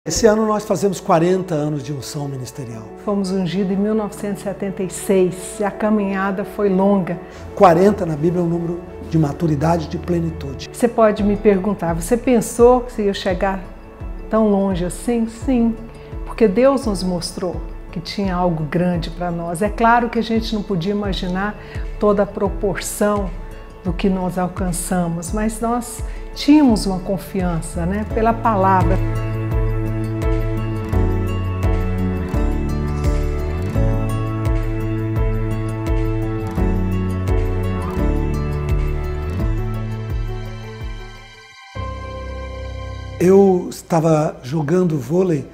Esse ano nós fazemos 40 anos de unção ministerial. Fomos ungidos em 1976 e a caminhada foi longa. 40 na Bíblia é um número de maturidade, de plenitude. Você pode me perguntar, você pensou que você ia chegar tão longe assim? Sim, porque Deus nos mostrou que tinha algo grande para nós. É claro que a gente não podia imaginar toda a proporção do que nós alcançamos, mas nós tínhamos uma confiança, pela palavra. Eu estava jogando vôlei,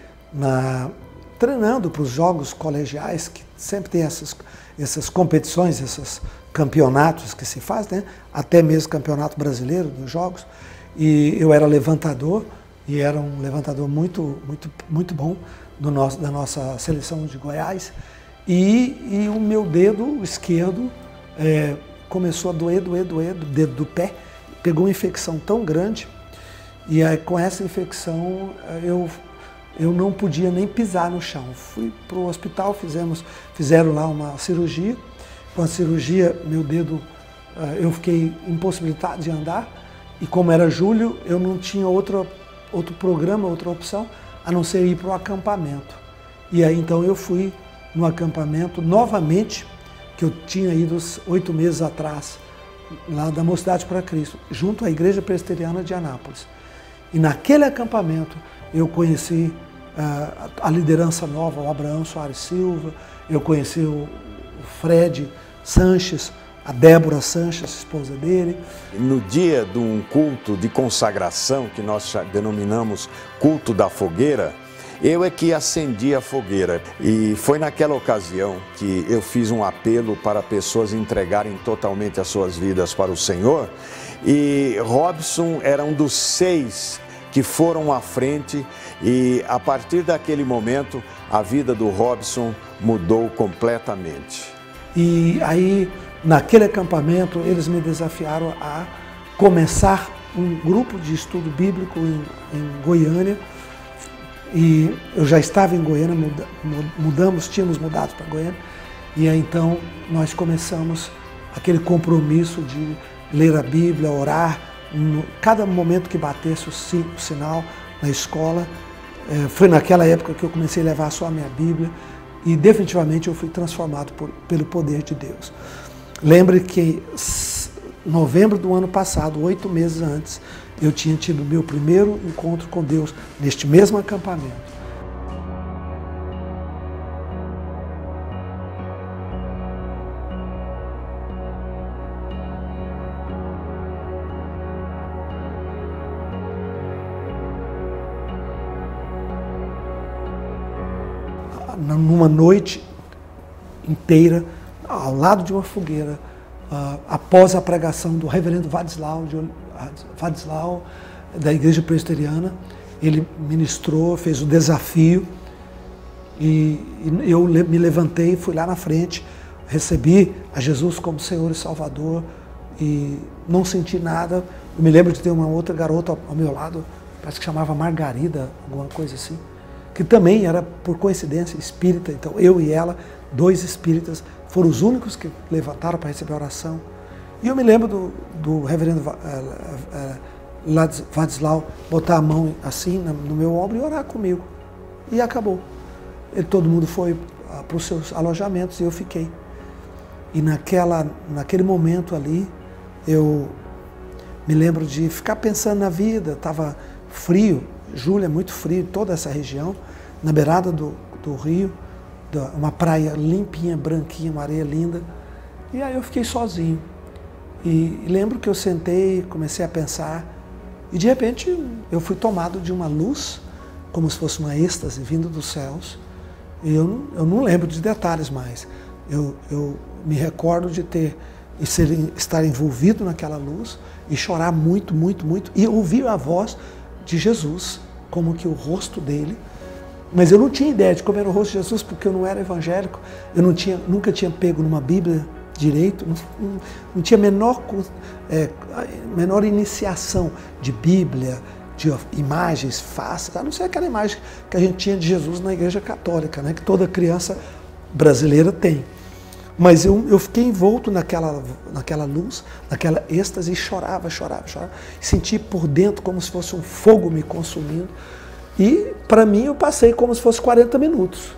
treinando para os jogos colegiais, que sempre tem essas competições, esses campeonatos que se fazem, até mesmo campeonato brasileiro dos jogos. E eu era levantador, e era um levantador muito bom da nossa seleção de Goiás. E o meu dedo esquerdo começou a doer, o dedo do pé. Pegou uma infecção tão grande. E aí, com essa infecção, eu não podia nem pisar no chão. Fui para o hospital, fizeram lá uma cirurgia. Com a cirurgia, meu dedo, eu fiquei impossibilitado de andar. E como era julho, eu não tinha outro programa, outra opção, a não ser ir para o acampamento. E aí, então, eu fui no acampamento novamente, que eu tinha ido 8 meses atrás, lá da Mocidade para Cristo, junto à Igreja Presbiteriana de Anápolis. E naquele acampamento eu conheci a liderança nova, o Abraão Soares Silva, eu conheci o Fred Sanches, a Débora Sanches, esposa dele. No dia de um culto de consagração, que nós denominamos culto da fogueira, eu é que acendi a fogueira. E foi naquela ocasião que eu fiz um apelo para pessoas entregarem totalmente as suas vidas para o Senhor. E Robson era um dos 6 que foram à frente, e a partir daquele momento a vida do Robson mudou completamente. E aí, naquele acampamento, eles me desafiaram a começar um grupo de estudo bíblico em Goiânia. E eu já estava em Goiânia, tínhamos mudado para Goiânia. E aí, então, nós começamos aquele compromisso de ler a Bíblia, orar, cada momento que batesse o sinal na escola. Foi naquela época que eu comecei a levar só a minha Bíblia e definitivamente eu fui transformado pelo poder de Deus. Lembre que em novembro do ano passado, 8 meses antes, eu tinha tido meu primeiro encontro com Deus neste mesmo acampamento. Numa noite inteira, ao lado de uma fogueira, após a pregação do reverendo Vadislau, da Igreja Presbiteriana, ele ministrou, fez o desafio, e eu me levantei, fui lá na frente, recebi a Jesus como Senhor e Salvador, e não senti nada. Eu me lembro de ter uma outra garota ao meu lado, parece que chamava Margarida, alguma coisa assim, que também era, por coincidência, espírita. Então, eu e ela, 2 espíritas, foram os únicos que levantaram para receber a oração. E eu me lembro do reverendo Vadislau botar a mão assim no meu ombro e orar comigo. E acabou. Todo mundo foi para os seus alojamentos e eu fiquei. E naquele momento ali, eu me lembro de ficar pensando na vida. Estava frio, julho é muito frio, toda essa região, na beirada do rio, uma praia limpinha, branquinha, uma areia linda. E aí eu fiquei sozinho. E lembro que eu sentei, comecei a pensar, e de repente eu fui tomado de uma luz, como se fosse uma êxtase vindo dos céus. E eu não lembro de detalhes mais. Eu me recordo de estar envolvido naquela luz e chorar muito, muito, muito, e ouvir a voz de Jesus, como que o rosto dele. Mas eu não tinha ideia de como era o rosto de Jesus, porque eu não era evangélico, eu nunca tinha pego numa Bíblia direito, não tinha menor iniciação de Bíblia, de imagens, faces, a não ser aquela imagem que a gente tinha de Jesus na Igreja Católica, né, que toda criança brasileira tem. Mas eu fiquei envolto naquela luz, naquela êxtase, e chorava. Senti por dentro como se fosse um fogo me consumindo. E, para mim, eu passei como se fosse 40 minutos.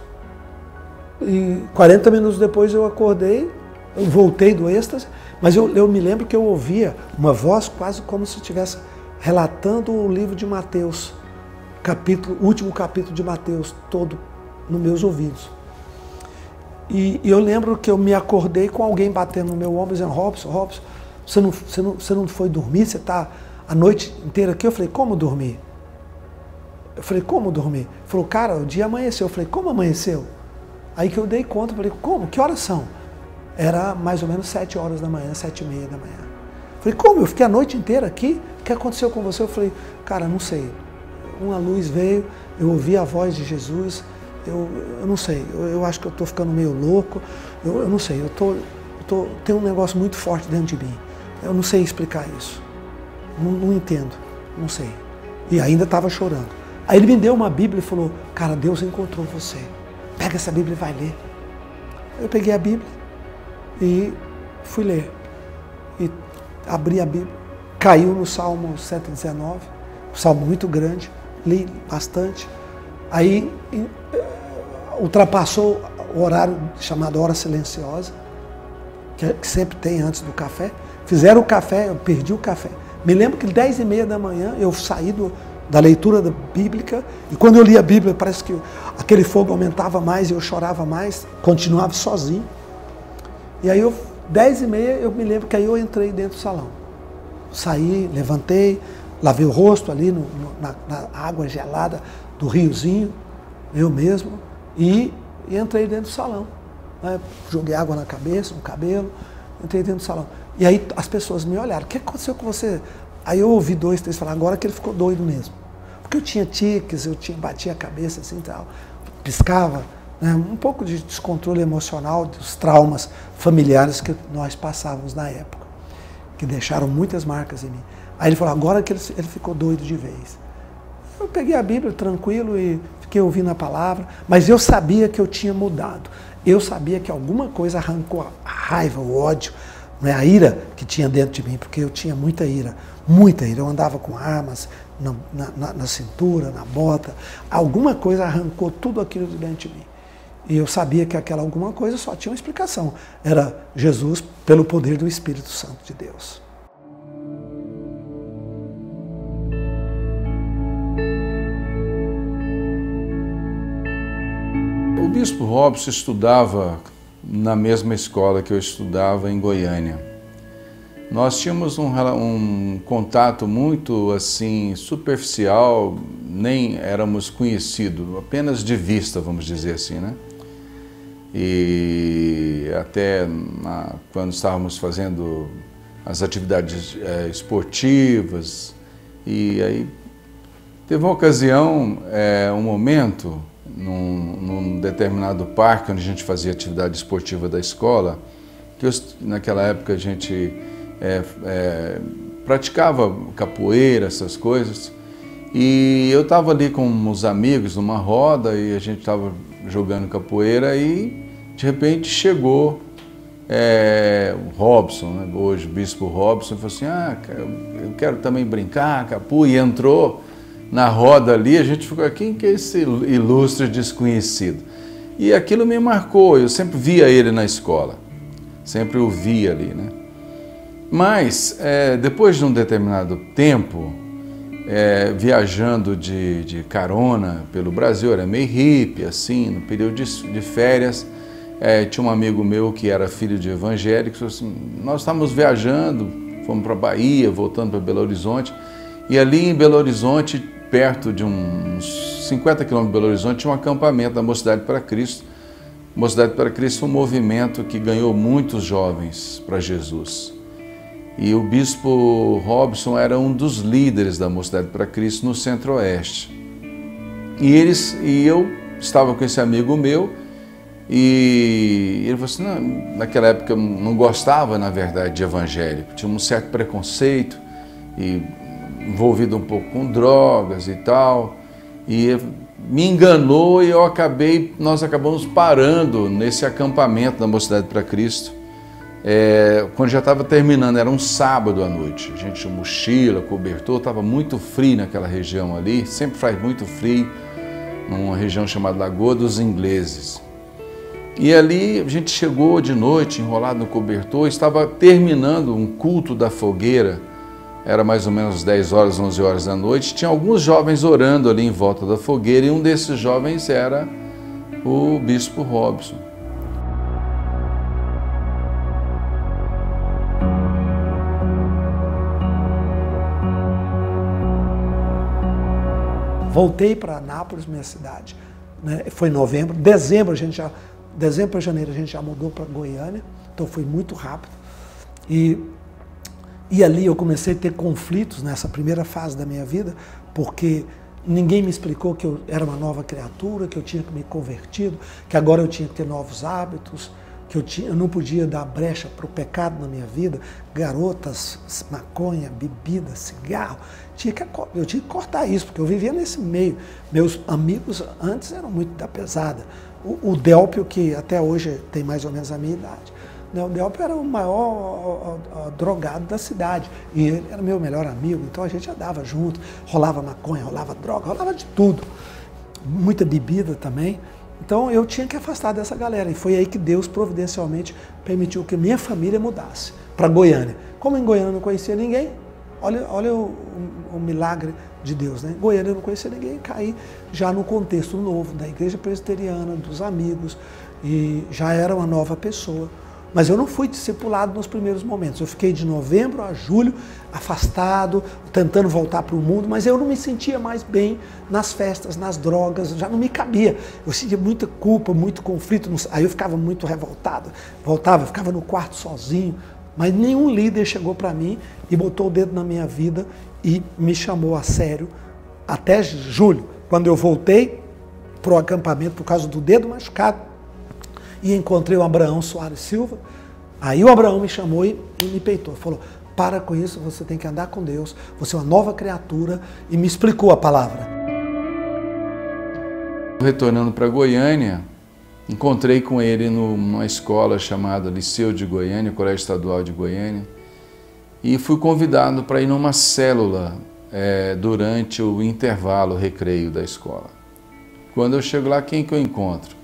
E 40 minutos depois eu acordei, eu voltei do êxtase, mas eu me lembro que eu ouvia uma voz quase como se estivesse relatando o livro de Mateus, o último capítulo de Mateus, todo nos meus ouvidos. E eu lembro que eu me acordei com alguém batendo no meu ombro, dizendo: Robson, você não foi dormir? Você está a noite inteira aqui? Eu falei: como dormir? Ele falou: cara, o dia amanheceu. Eu falei: como amanheceu? Aí que eu dei conta, eu falei: como? Que horas são? Era mais ou menos 7 horas da manhã, 7h30 da manhã. Eu falei: como? Eu fiquei a noite inteira aqui? O que aconteceu com você? Eu falei: cara, não sei. Uma luz veio, eu ouvi a voz de Jesus. Eu não sei, eu acho que eu estou ficando meio louco, eu não sei, tem um negócio muito forte dentro de mim, eu não sei explicar isso, não entendo, não sei. E ainda estava chorando. Aí ele me deu uma Bíblia e falou: cara, Deus encontrou você, pega essa Bíblia e vai ler. Eu peguei a Bíblia e fui ler, e abri a Bíblia, caiu no Salmo 119, um salmo muito grande, li bastante. Aí ultrapassou o horário chamado hora silenciosa, que sempre tem antes do café. Fizeram o café, eu perdi o café. Me lembro que 10h30 da manhã eu saí da leitura bíblica, e quando eu li a Bíblia parece que aquele fogo aumentava mais e eu chorava mais, continuava sozinho. E aí 10h30 eu me lembro que aí eu entrei dentro do salão. Saí, levantei, lavei o rosto ali na água gelada do riozinho, eu mesmo, e entrei dentro do salão. Né? Joguei água na cabeça, no cabelo, entrei dentro do salão. E aí as pessoas me olharam: o que aconteceu com você? Aí eu ouvi 2, 3 falar: agora que ele ficou doido mesmo. Porque eu tinha tiques, batia a cabeça assim e tal, piscava, né? Um pouco de descontrole emocional, dos traumas familiares que nós passávamos na época, que deixaram muitas marcas em mim. Aí ele falou: agora que ele ficou doido de vez. Eu peguei a Bíblia tranquilo e fiquei ouvindo a palavra, mas eu sabia que eu tinha mudado. Eu sabia que alguma coisa arrancou a raiva, o ódio, né, a ira que tinha dentro de mim, porque eu tinha muita ira, muita ira. Eu andava com armas na cintura, na bota. Alguma coisa arrancou tudo aquilo de dentro de mim. E eu sabia que aquela alguma coisa só tinha uma explicação. Era Jesus pelo poder do Espírito Santo de Deus. O bispo Robson estudava na mesma escola que eu estudava em Goiânia. Nós tínhamos um contato muito assim superficial, nem éramos conhecidos, apenas de vista, vamos dizer assim, né? E até quando estávamos fazendo as atividades esportivas, e aí teve uma ocasião, um momento, num determinado parque onde a gente fazia atividade esportiva da escola, que naquela época a gente praticava capoeira, essas coisas, e eu estava ali com uns amigos numa roda e a gente estava jogando capoeira e de repente chegou o Robson, né, hoje o bispo Robson, falou assim: eu quero também brincar, capu, e entrou na roda ali, a gente ficou: quem que é esse ilustre desconhecido? E aquilo me marcou, eu sempre via ele na escola, sempre o via ali, né? Mas, depois de um determinado tempo, viajando de carona pelo Brasil, era meio hippie, assim, no período de férias, tinha um amigo meu que era filho de evangélicos, assim, nós estávamos viajando, fomos para Bahia, voltando para Belo Horizonte, e ali em Belo Horizonte, perto de uns 50 quilômetros de Belo Horizonte, tinha um acampamento da Mocidade para Cristo. Mocidade para Cristo foi um movimento que ganhou muitos jovens para Jesus. E o bispo Robson era um dos líderes da Mocidade para Cristo no Centro-Oeste. E eu estava com esse amigo meu, e ele falou assim: não, naquela época eu não gostava, na verdade, de evangélico, tinha um certo preconceito, e envolvido um pouco com drogas e tal, e me enganou e nós acabamos parando nesse acampamento da Mocidade para Cristo. Quando já estava terminando, era um sábado à noite, a gente tinha mochila, cobertor, estava muito frio naquela região ali, sempre faz muito frio, numa região chamada Lagoa dos Ingleses. E ali a gente chegou de noite, enrolado no cobertor, estava terminando um culto da fogueira, era mais ou menos 10 horas, 11 horas da noite, tinha alguns jovens orando ali em volta da fogueira e um desses jovens era o Bispo Robson. Voltei para Anápolis, minha cidade, né? Foi em novembro, dezembro para janeiro a gente já mudou para Goiânia, então foi muito rápido. E ali eu comecei a ter conflitos nessa primeira fase da minha vida, porque ninguém me explicou que eu era uma nova criatura, que eu tinha que me convertido, que agora eu tinha que ter novos hábitos, que eu não podia dar brecha para o pecado na minha vida, garotas, maconha, bebida, cigarro. Eu tinha que cortar isso, porque eu vivia nesse meio. Meus amigos antes eram muito da pesada. O Delpio, que até hoje tem mais ou menos a minha idade, o Delpio era o maior drogado da cidade, e ele era meu melhor amigo, então a gente andava junto, rolava maconha, rolava droga, rolava de tudo. Muita bebida também. Então eu tinha que afastar dessa galera, e foi aí que Deus providencialmente permitiu que minha família mudasse para Goiânia. Como em Goiânia eu não conhecia ninguém, olha o milagre de Deus, né? Em Goiânia eu não conhecia ninguém, caí já no contexto novo da igreja presbiteriana, dos amigos, e já era uma nova pessoa. Mas eu não fui discipulado nos primeiros momentos. Eu fiquei de novembro a julho afastado, tentando voltar para o mundo, mas eu não me sentia mais bem nas festas, nas drogas, já não me cabia. Eu sentia muita culpa, muito conflito, aí eu ficava muito revoltado. Voltava, ficava no quarto sozinho, mas nenhum líder chegou para mim e botou o dedo na minha vida e me chamou a sério até julho, quando eu voltei para o acampamento por causa do dedo machucado. E encontrei o Abraão Soares Silva, aí o Abraão me chamou e me peitou, falou, para com isso, você tem que andar com Deus, você é uma nova criatura, e me explicou a palavra. Retornando para Goiânia, encontrei com ele numa escola chamada Liceu de Goiânia, Colégio Estadual de Goiânia, e fui convidado para ir numa célula durante o intervalo, o recreio da escola. Quando eu chego lá, quem que eu encontro?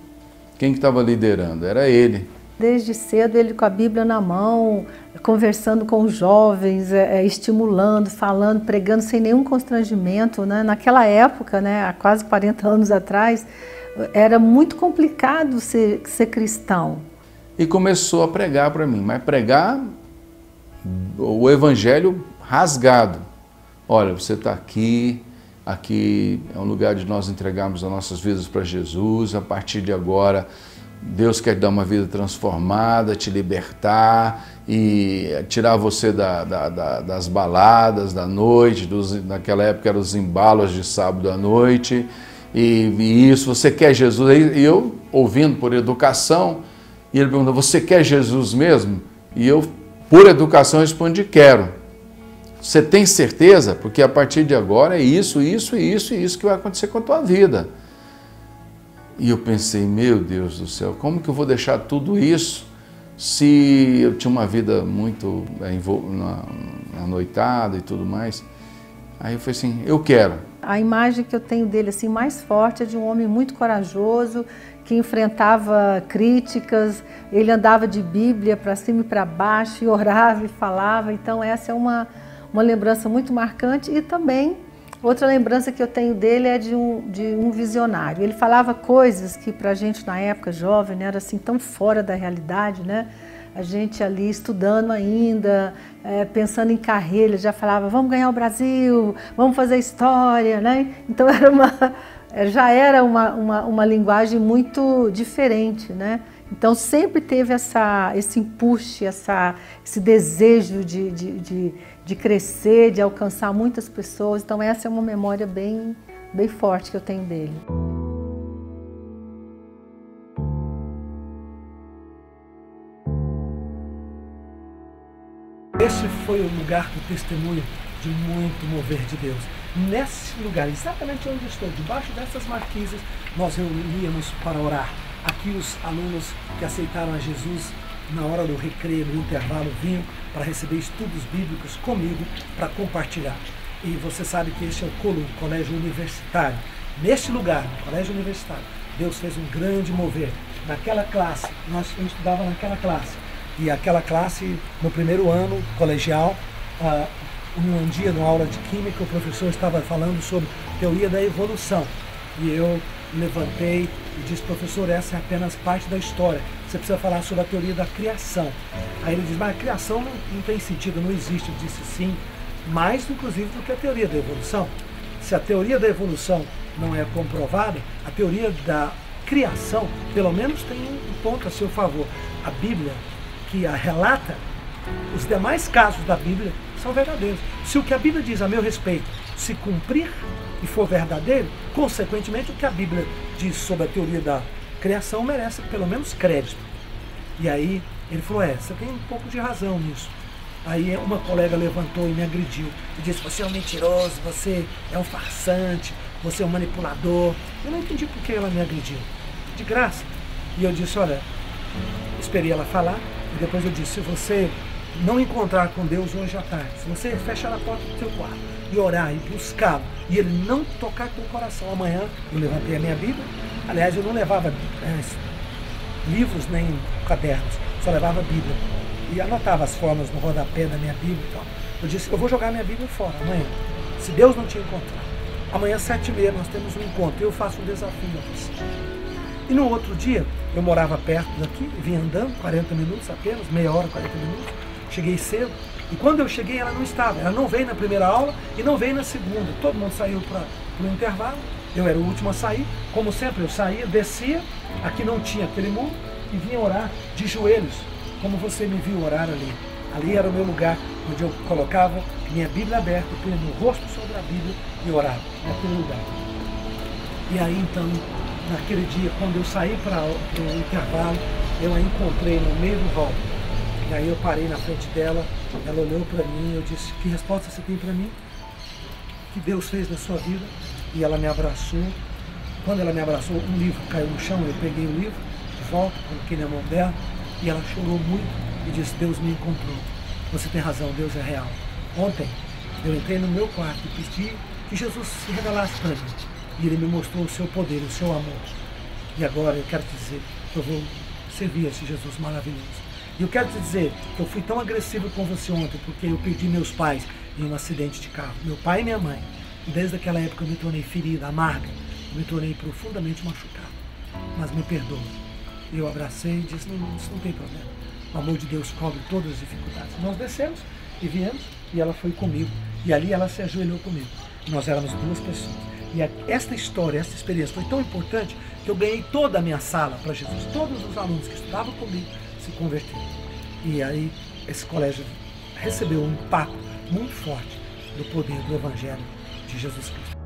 Quem que estava liderando? Era ele. Desde cedo, ele com a Bíblia na mão, conversando com os jovens, estimulando, falando, pregando sem nenhum constrangimento, né? Naquela época, né, há quase 40 anos atrás, era muito complicado ser cristão. E começou a pregar para mim, mas pregar o evangelho rasgado. Olha, você está aqui é um lugar de nós entregarmos as nossas vidas para Jesus, a partir de agora Deus quer te dar uma vida transformada, te libertar e tirar você das baladas da noite, naquela época eram os embalos de sábado à noite, e isso, você quer Jesus? E eu, ouvindo por educação, e ele perguntou, você quer Jesus mesmo? E eu, por educação, respondi, quero. Você tem certeza? Porque a partir de agora é isso que vai acontecer com a tua vida. E eu pensei, meu Deus do céu, como que eu vou deixar tudo isso se eu tinha uma vida muito anoitada e tudo mais? Aí eu falei assim, eu quero. A imagem que eu tenho dele assim, mais forte é de um homem muito corajoso, que enfrentava críticas, ele andava de Bíblia para cima e para baixo, e orava e falava, então essa é uma lembrança muito marcante. E também outra lembrança que eu tenho dele é de um visionário. Ele falava coisas que para a gente na época jovem, né, era assim tão fora da realidade, né? A gente ali estudando ainda, pensando em carreira, ele já falava, vamos ganhar o Brasil, vamos fazer história, né? Então já era uma linguagem muito diferente, né? Então sempre teve esse empuxo, esse desejo de crescer, de alcançar muitas pessoas. Então essa é uma memória bem forte que eu tenho dele. Esse foi o lugar do testemunho de muito mover de Deus. Nesse lugar, exatamente onde estou, debaixo dessas marquises, nós reuníamos para orar. Aqui os alunos que aceitaram a Jesus na hora do recreio, no intervalo, vinham para receber estudos bíblicos comigo, para compartilhar. E você sabe que esse é o COLU, Colégio Universitário. Neste lugar, no Colégio Universitário, Deus fez um grande mover. Naquela classe, eu estudava naquela classe. E aquela classe, no primeiro ano colegial, um dia, numa aula de química, o professor estava falando sobre teoria da evolução. E eu levantei e disse, professor, essa é apenas parte da história. Você precisa falar sobre a teoria da criação. Aí ele diz, mas a criação não tem sentido, não existe. Eu disse, sim, mais inclusive do que a teoria da evolução. Se a teoria da evolução não é comprovada, a teoria da criação, pelo menos tem um ponto a seu favor. A Bíblia, que a relata, os demais casos da Bíblia são verdadeiros. Se o que a Bíblia diz a meu respeito se cumprir e for verdadeiro, consequentemente o que a Bíblia diz sobre a teoria da criação merece pelo menos crédito. E aí ele falou, você tem um pouco de razão nisso. Aí uma colega levantou e me agrediu e disse, você é um mentiroso, você é um farsante, você é um manipulador. Eu não entendi por que ela me agrediu. De graça. E eu disse, olha, esperei ela falar e depois eu disse, se você não encontrar com Deus hoje à tarde, se você fechar a porta do seu quarto e orar e buscá-lo e ele não tocar com o coração, amanhã eu levantei a minha Bíblia. Aliás, eu não levava livros nem cadernos, só levava a Bíblia e anotava as formas no rodapé da minha Bíblia e tal. Eu disse, eu vou jogar minha Bíblia fora amanhã, se Deus não te encontrar. Amanhã às 7h30 nós temos um encontro e eu faço um desafio a você. E no outro dia, eu morava perto daqui, vinha andando 40 minutos apenas, meia hora, 40 minutos. Cheguei cedo e quando eu cheguei ela não estava, ela não veio na primeira aula e não veio na segunda, todo mundo saiu para o intervalo, eu era o último a sair, como sempre eu saía, descia, aqui não tinha aquele muro e vinha orar de joelhos, como você me viu orar ali. Ali era o meu lugar, onde eu colocava minha Bíblia aberta, punha meu rosto sobre a Bíblia e orava, naquele lugar. E aí então, naquele dia, quando eu saí para o intervalo, eu a encontrei no meio do hall. E aí eu parei na frente dela, ela olhou para mim e eu disse, que resposta você tem para mim? O que Deus fez na sua vida? E ela me abraçou. Quando ela me abraçou, um livro caiu no chão, eu peguei o livro de volta, coloquei na mão dela e ela chorou muito e disse, Deus me encontrou. Você tem razão, Deus é real. Ontem eu entrei no meu quarto e pedi que Jesus se revelasse para mim. E Ele me mostrou o seu poder, o seu amor. E agora eu quero te dizer que eu vou servir esse Jesus maravilhoso. E eu quero te dizer que eu fui tão agressivo com você ontem porque eu perdi meus pais em um acidente de carro. Meu pai e minha mãe. E desde aquela época eu me tornei ferida, amarga. Eu me tornei profundamente machucado. Mas me perdoa. Eu abracei e disse, não, isso não tem problema. O amor de Deus cobre todas as dificuldades. Nós descemos e viemos e ela foi comigo. E ali ela se ajoelhou comigo. Nós éramos duas pessoas. E esta história, esta experiência foi tão importante que eu ganhei toda a minha sala para Jesus. Todos os alunos que estudavam comigo se converteram. E aí esse colégio recebeu um impacto muito forte do poder do Evangelho de Jesus Cristo.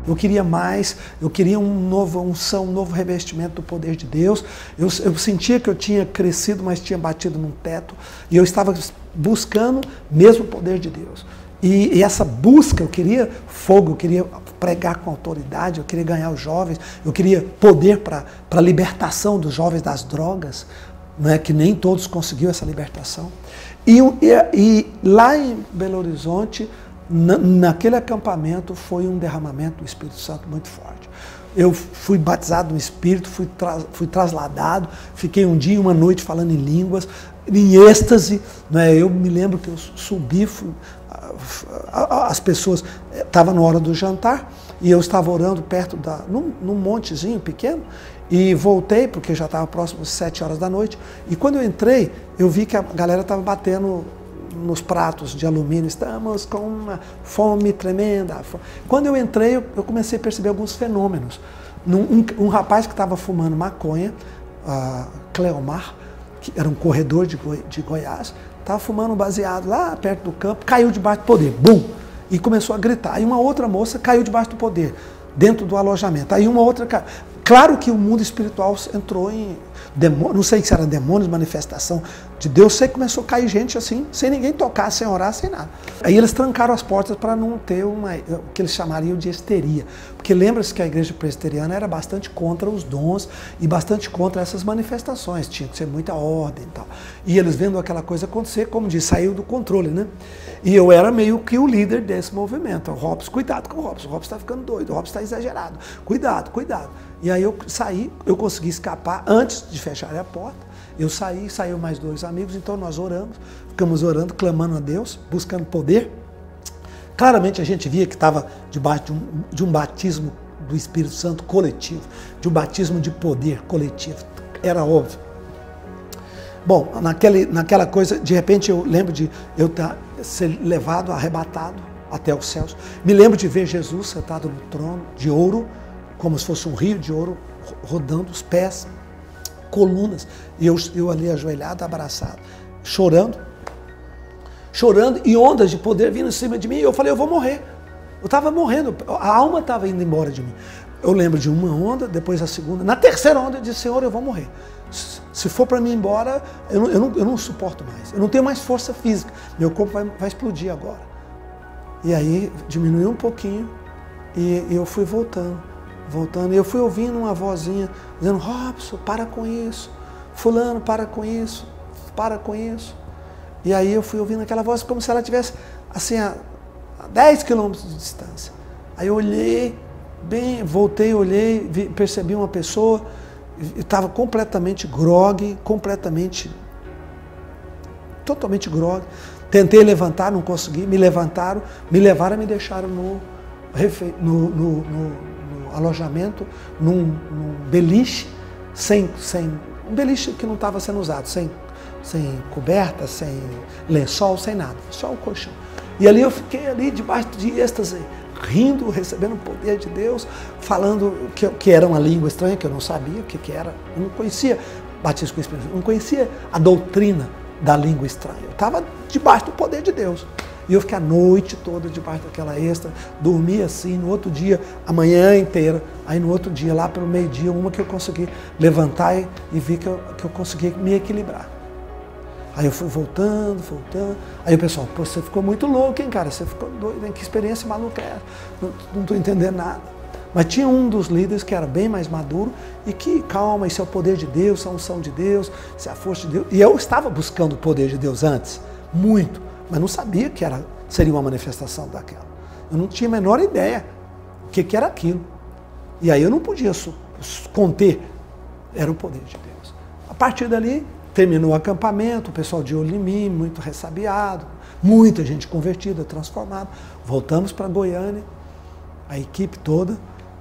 Eu queria mais, eu queria uma nova unção, um novo revestimento do poder de Deus. Eu sentia que eu tinha crescido, mas tinha batido num teto. E eu estava buscando mesmo o poder de Deus. E essa busca, eu queria fogo, eu queria pregar com autoridade, eu queria ganhar os jovens, eu queria poder para a libertação dos jovens das drogas, né, que nem todos conseguiram essa libertação. E lá em Belo Horizonte, naquele acampamento, foi um derramamento do Espírito Santo muito forte. Eu fui batizado no Espírito, fui trasladado, fiquei um dia e uma noite falando em línguas, em êxtase, né? Eu me lembro que eu subi, as pessoas, estava na hora do jantar, e eu estava orando perto, num montezinho pequeno, e voltei, porque já estava próximo às 7 horas da noite, e quando eu entrei, eu vi que a galera estava batendo nos pratos de alumínio, estamos com uma fome tremenda. Quando eu entrei, eu comecei a perceber alguns fenômenos. Um rapaz que estava fumando maconha, Cleomar, que era um corredor de Goiás, estava fumando um baseado lá perto do campo, caiu debaixo do poder, bum! E começou a gritar. Aí uma outra moça caiu debaixo do poder, dentro do alojamento. Aí uma outra caiu. Claro que o mundo espiritual entrou em demônio, não sei se era demônios, manifestação de Deus, sei que começou a cair gente assim, sem ninguém tocar, sem orar, sem nada. Aí eles trancaram as portas para não ter o que eles chamariam de histeria. Porque lembra-se que a igreja presbiteriana era bastante contra os dons e bastante contra essas manifestações, tinha que ser muita ordem e tal. E eles vendo aquela coisa acontecer, como diz, saiu do controle, né? E eu era meio que o líder desse movimento. O Robson, cuidado com o Robson está ficando doido, o Robson está exagerado, cuidado, cuidado. E aí eu saí, eu consegui escapar antes de fechar a porta. Eu saiu mais 2 amigos, então nós oramos, ficamos orando, clamando a Deus, buscando poder. Claramente a gente via que estava debaixo de um batismo do Espírito Santo coletivo, de um batismo de poder coletivo, era óbvio. Bom, naquela coisa, de repente eu lembro de eu ser levado, arrebatado até os céus. Me lembro de ver Jesus sentado no trono de ouro, como se fosse um rio de ouro, rodando os pés, colunas, e eu ali ajoelhado, abraçado, chorando e ondas de poder vindo em cima de mim, e eu falei, eu vou morrer. Eu estava morrendo, a alma estava indo embora de mim. Eu lembro de uma onda, depois a segunda, na terceira onda eu disse, Senhor, eu vou morrer. Se for para mim ir embora, eu não suporto mais, eu não tenho mais força física, meu corpo vai explodir agora. E aí diminuiu um pouquinho, e eu fui voltando, e eu fui ouvindo uma vozinha dizendo, Robson, para com isso, fulano, para com isso, para com isso. E aí eu fui ouvindo aquela voz como se ela estivesse assim a 10 quilômetros de distância. Aí eu olhei, voltei, olhei, percebi uma pessoa, estava completamente grogue, totalmente grogue. Tentei levantar, não consegui, me levaram e me deixaram no alojamento, num beliche, um beliche que não estava sendo usado, sem coberta, sem lençol, sem nada, só o colchão. E ali eu fiquei ali debaixo de êxtase, rindo, recebendo o poder de Deus, falando que era uma língua estranha, que eu não sabia o que era, eu não conhecia batismo com o Espírito, eu não conhecia a doutrina da língua estranha, eu estava debaixo do poder de Deus. E eu fiquei a noite toda debaixo daquela êxtase, dormi assim, no outro dia, a manhã inteira, aí no outro dia, lá pelo meio-dia, uma que eu consegui levantar e vi que eu consegui me equilibrar. Aí eu fui voltando, aí o pessoal, pô, você ficou muito louco, hein, cara, você ficou doido, hein? Que experiência maluca é essa? Não estou entendendo nada. Mas tinha um dos líderes que era bem mais maduro e que, calma, isso é o poder de Deus, isso é a unção de Deus, isso é a força de Deus. E eu estava buscando o poder de Deus antes, muito. Mas não sabia que seria uma manifestação daquela. Eu não tinha a menor ideia o que era aquilo. E aí eu não podia conter. Era o poder de Deus. A partir dali, terminou o acampamento, o pessoal de olho em mim, muito ressabiado, muita gente convertida, transformada. Voltamos para Goiânia, a equipe toda.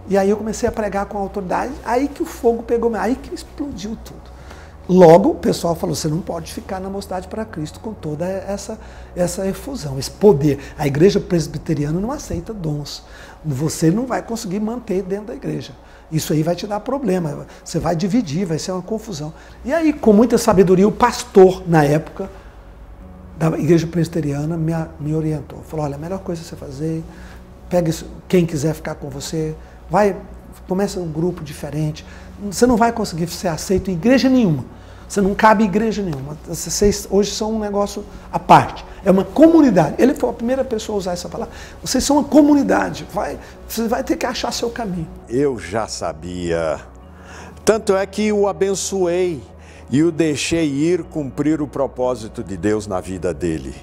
E aí eu comecei a pregar com autoridade, aí que o fogo pegou, aí que explodiu tudo. Logo, o pessoal falou, você não pode ficar na Mocidade para Cristo com toda essa efusão, esse poder. A igreja presbiteriana não aceita dons. Você não vai conseguir manter dentro da igreja. Isso aí vai te dar problema, você vai dividir, vai ser uma confusão. E aí, com muita sabedoria, o pastor, na época, da igreja presbiteriana, me orientou. Falou, olha, a melhor coisa é você fazer, pega quem quiser ficar com você, começa um grupo diferente. Você não vai conseguir ser aceito em igreja nenhuma. Você não cabe em igreja nenhuma. Vocês hoje são um negócio à parte. É uma comunidade. Ele foi a primeira pessoa a usar essa palavra. Vocês são uma comunidade. Você vai ter que achar seu caminho. Eu já sabia. Tanto é que o abençoei e o deixei ir cumprir o propósito de Deus na vida dele.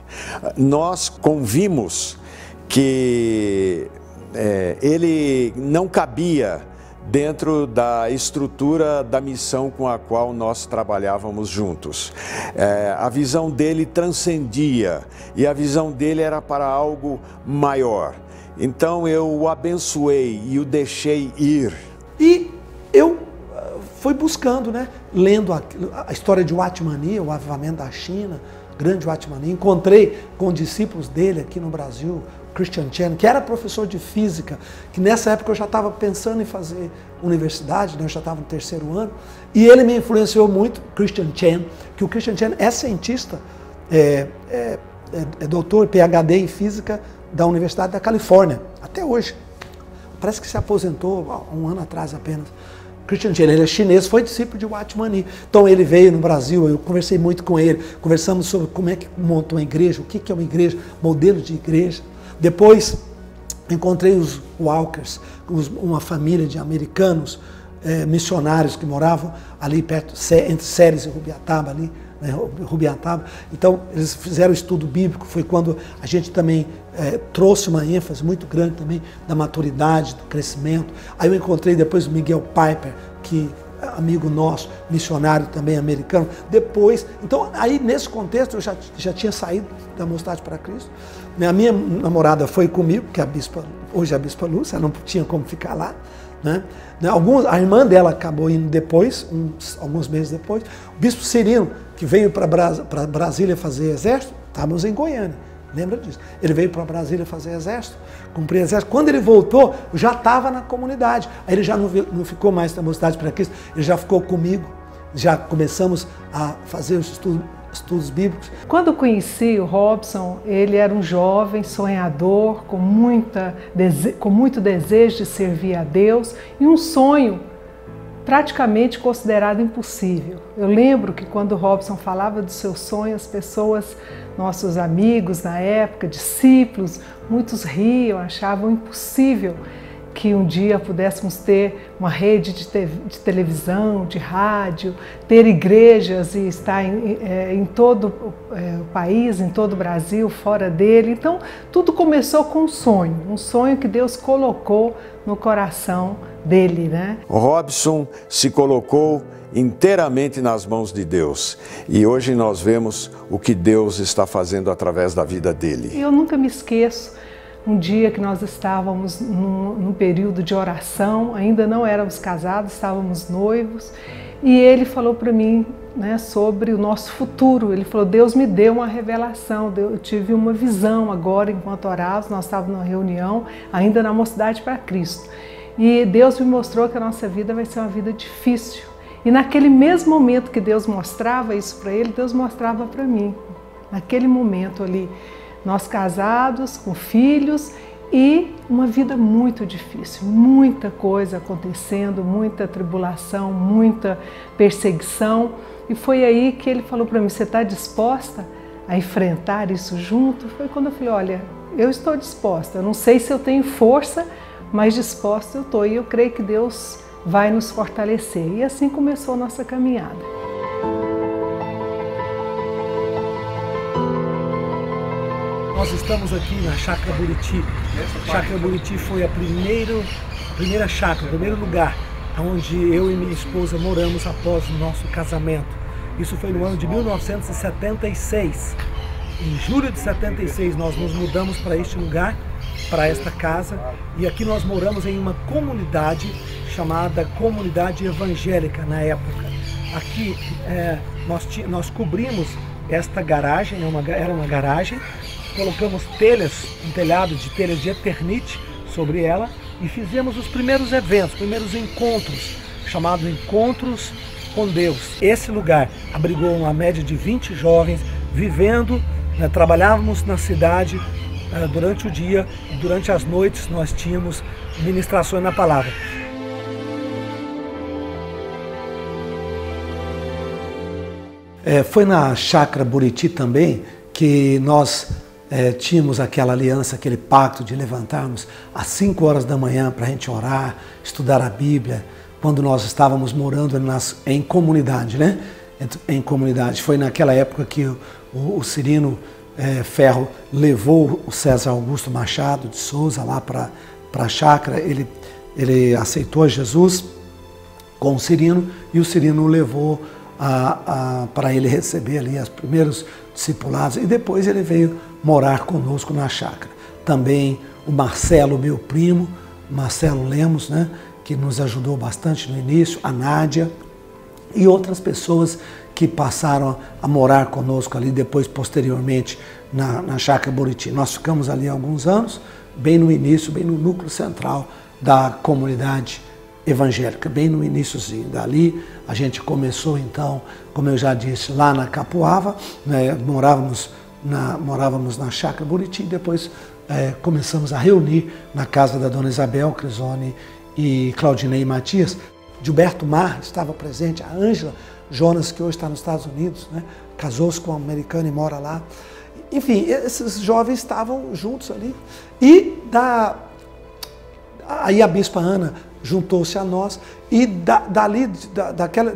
Nós convimos que ele não cabia dentro da estrutura da missão com a qual nós trabalhávamos juntos. A visão dele transcendia e a visão dele era para algo maior. Então eu o abençoei e o deixei ir. E eu fui buscando, né? Lendo a história de Watmani, o avivamento da China, grande Watmani. Encontrei com discípulos dele aqui no Brasil, Christian Chen, que era professor de física, que nessa época eu já estava pensando em fazer universidade, né? Eu já estava no 3º ano, e ele me influenciou muito, Christian Chen, que o Christian Chen é cientista, é doutor, PhD em física da Universidade da Califórnia, até hoje. Parece que se aposentou há um ano atrás apenas. Christian Jane, ele é chinês, foi discípulo de Watchman Nee. Então ele veio no Brasil, eu conversei muito com ele, conversamos sobre como é que monta uma igreja, o que é uma igreja, modelo de igreja. Depois encontrei os Walkers, uma família de americanos, missionários que moravam ali perto, entre Ceres e Rubiataba, ali, né, Rubiataba. Então eles fizeram estudo bíblico, foi quando a gente também trouxe uma ênfase muito grande também da maturidade, do crescimento. Aí eu encontrei depois o Miguel Piper, que é amigo nosso, missionário também americano. Depois, então aí nesse contexto eu já tinha saído da Mocidade para Cristo. A minha namorada foi comigo, que é a bispa, hoje é a Bispa Lúcia, ela não tinha como ficar lá. Né? A irmã dela acabou indo depois, alguns meses depois. O bispo Cirino, que veio para Brasília fazer exército, estávamos em Goiânia, lembra disso? Ele veio para Brasília fazer exército, cumprir exército. Quando ele voltou, eu já estava na comunidade. Aí ele já não ficou mais na Mocidade para Cristo, ele já ficou comigo. Já começamos a fazer os estudos bíblicos. Quando eu conheci o Robson, ele era um jovem sonhador, com muito desejo de servir a Deus e um sonho praticamente considerado impossível. Eu lembro que quando o Robson falava do seu sonho, as pessoas, nossos amigos na época, discípulos, muitos riam, achavam impossível que um dia pudéssemos ter uma rede de televisão, de rádio, ter igrejas e estar em todo o país, em todo o Brasil, fora dele. Então, tudo começou com um sonho que Deus colocou no coração dele, né? O Robson se colocou inteiramente nas mãos de Deus e hoje nós vemos o que Deus está fazendo através da vida dele. Eu nunca me esqueço. Um dia que nós estávamos num período de oração, ainda não éramos casados, estávamos noivos, e ele falou para mim, né, sobre o nosso futuro. Ele falou: Deus me deu uma revelação, eu tive uma visão agora enquanto orávamos, nós estávamos numa reunião, ainda na Mocidade para Cristo, e Deus me mostrou que a nossa vida vai ser uma vida difícil. E naquele mesmo momento que Deus mostrava isso para ele, Deus mostrava para mim, naquele momento ali, nós casados, com filhos e uma vida muito difícil, muita coisa acontecendo, muita tribulação, muita perseguição. E foi aí que ele falou para mim: você está disposta a enfrentar isso junto? Foi quando eu falei: olha, eu estou disposta, eu não sei se eu tenho força, mas disposta eu estou. E eu creio que Deus vai nos fortalecer. E assim começou a nossa caminhada. Nós estamos aqui na Chácara Buriti. A Chácara Buriti foi a primeira chácara, o primeiro lugar onde eu e minha esposa moramos após o nosso casamento. Isso foi no ano de 1976. Em julho de 76 nós nos mudamos para este lugar, para esta casa, e aqui nós moramos em uma comunidade chamada Comunidade Evangélica na época. Aqui nós cobrimos esta garagem, era uma garagem. Colocamos um telhado de telhas de Eternite sobre ela e fizemos os primeiros eventos, primeiros encontros, chamados Encontros com Deus. Esse lugar abrigou uma média de 20 jovens vivendo, né, trabalhávamos na cidade durante o dia e durante as noites nós tínhamos ministrações na palavra. Foi na Chácara Buriti também que nós tínhamos aquela aliança, aquele pacto de levantarmos às 5 horas da manhã para a gente orar, estudar a Bíblia, quando nós estávamos morando em comunidade, né? Em comunidade. Foi naquela época que o Cirino Ferro levou o César Augusto Machado de Souza lá para a chácara. Ele aceitou Jesus com o Cirino e o Cirino o levou para ele receber ali os primeiros discipulados, e depois ele veio morar conosco na chácara. Também o Marcelo, meu primo, Marcelo Lemos, né, que nos ajudou bastante no início, a Nádia e outras pessoas que passaram a morar conosco ali depois, posteriormente, na Chácara Buriti. Nós ficamos ali alguns anos, bem no início, bem no núcleo central da comunidade evangélica, bem no iniciozinho. Dali a gente começou então, como eu já disse, lá na Capoava, né, morávamos na Chácara Buriti, e depois começamos a reunir na casa da dona Isabel Crisone e Claudinei Matias. Gilberto Mar estava presente, a Ângela Jonas, que hoje está nos Estados Unidos, né? Casou-se com um americano e mora lá. Enfim, esses jovens estavam juntos ali. E aí a Bispa Ana juntou-se a nós e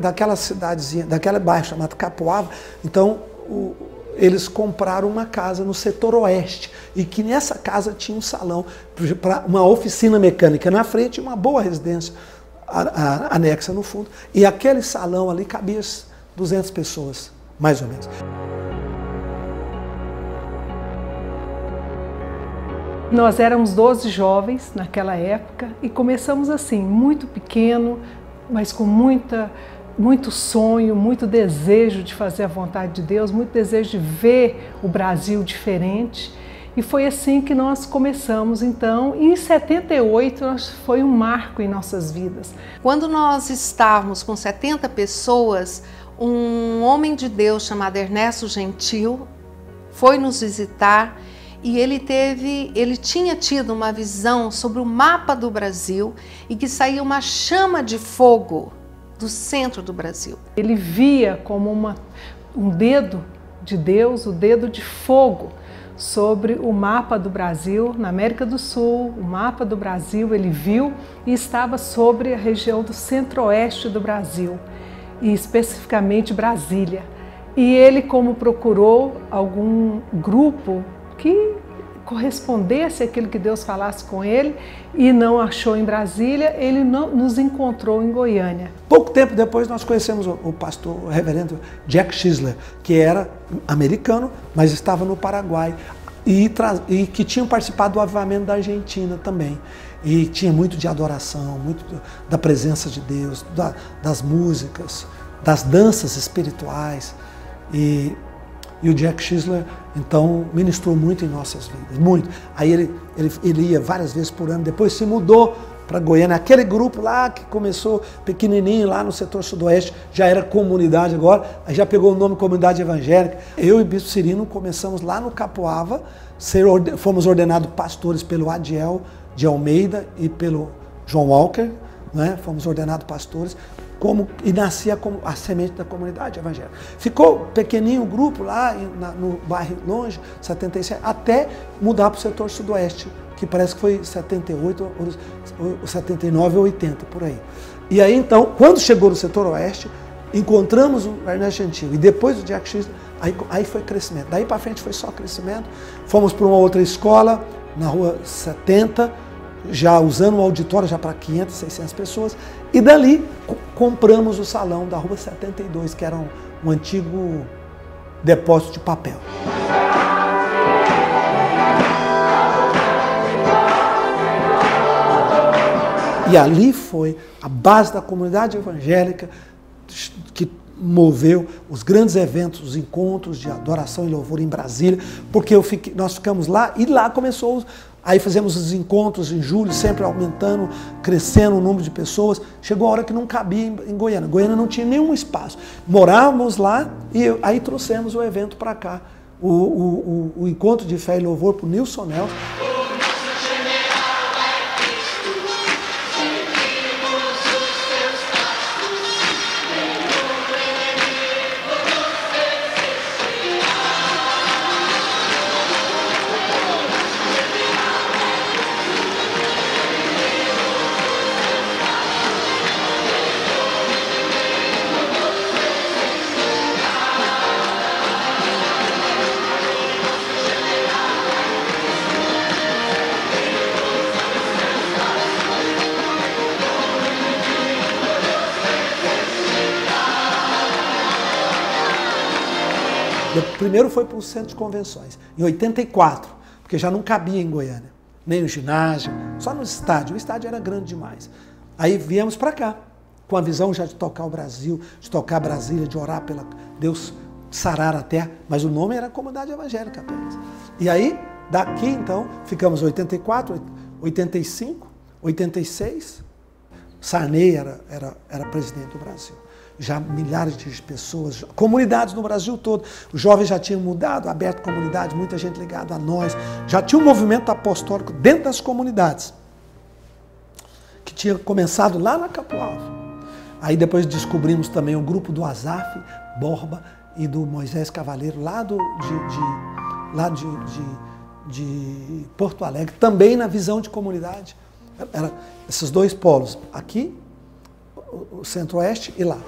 daquela cidadezinha, daquele bairro chamado Capoava, então eles compraram uma casa no setor oeste e que nessa casa tinha um salão para uma oficina mecânica na frente e uma boa residência anexa no fundo. E aquele salão ali cabia 200 pessoas, mais ou menos. Nós éramos 12 jovens naquela época e começamos assim, muito pequeno, mas com muito sonho, muito desejo de fazer a vontade de Deus, muito desejo de ver o Brasil diferente. E foi assim que nós começamos, então, e em 78 foi um marco em nossas vidas. Quando nós estávamos com 70 pessoas, um homem de Deus chamado Ernesto Gentil foi nos visitar e ele tinha tido uma visão sobre o mapa do Brasil e que saía uma chama de fogo do centro do Brasil. Ele via como um dedo de Deus, o dedo de fogo, sobre o mapa do Brasil, na América do Sul, o mapa do Brasil ele viu e estava sobre a região do centro-oeste do Brasil, e especificamente Brasília. E ele, como procurou algum grupo que correspondesse àquilo que Deus falasse com ele e não achou em Brasília, ele nos encontrou em Goiânia. Pouco tempo depois nós conhecemos o pastor, o reverendo Jack Chisler, que era americano, mas estava no Paraguai e que tinha participado do avivamento da Argentina também. E tinha muito de adoração, muito da presença de Deus, das músicas, das danças espirituais. E o Jack Chisler, então, ministrou muito em nossas vidas, muito. Aí ele ia várias vezes por ano, depois se mudou para Goiânia. Aquele grupo lá que começou pequenininho, lá no setor sudoeste, já era comunidade agora, já pegou o nome Comunidade Evangélica. Eu e o Bispo Cirino começamos lá no Capoava, fomos ordenados pastores pelo Adiel de Almeida e pelo João Walker, né? Fomos ordenados pastores. E nascia como a semente da comunidade evangélica. Ficou pequenininho o grupo lá no bairro longe, 77, até mudar para o setor sudoeste, que parece que foi 78, 79 ou 80, por aí. E aí então, quando chegou no setor oeste, encontramos o Ernesto Gentil e depois o Jack Chisler, aí foi crescimento. Daí para frente foi só crescimento. Fomos para uma outra escola, na rua 70, já usando um auditório já para 500, 600 pessoas, e dali compramos o salão da Rua 72, que era um antigo depósito de papel. E ali foi a base da comunidade evangélica que moveu os grandes eventos, os encontros de adoração e louvor em Brasília, porque nós ficamos lá e lá começou. Aí fizemos os encontros em julho, sempre aumentando, crescendo o número de pessoas. Chegou a hora que não cabia em Goiânia. Goiânia não tinha nenhum espaço. Morávamos lá e aí trouxemos o evento para cá. O encontro de fé e louvor para o Nilson Nelson. Primeiro foi para o centro de convenções, em 84, porque já não cabia em Goiânia, nem no ginásio, só no estádio. O estádio era grande demais. Aí viemos para cá, com a visão já de tocar o Brasil, de tocar Brasília, de orar pela Deus sarar a terra, mas o nome era Comunidade Evangélica apenas. E aí, daqui então, ficamos 84, 85, 86, Sarney era presidente do Brasil. Já milhares de pessoas, comunidades no Brasil todo. Os jovens já tinham mudado, aberto comunidades, muita gente ligada a nós. Já tinha um movimento apostólico dentro das comunidades, que tinha começado lá na Capoava. Aí depois descobrimos também o grupo do Asaf Borba e do Moisés Cavaleiro, lá de Porto Alegre, também na visão de comunidade. Era esses dois polos, aqui, o Centro-Oeste e lá.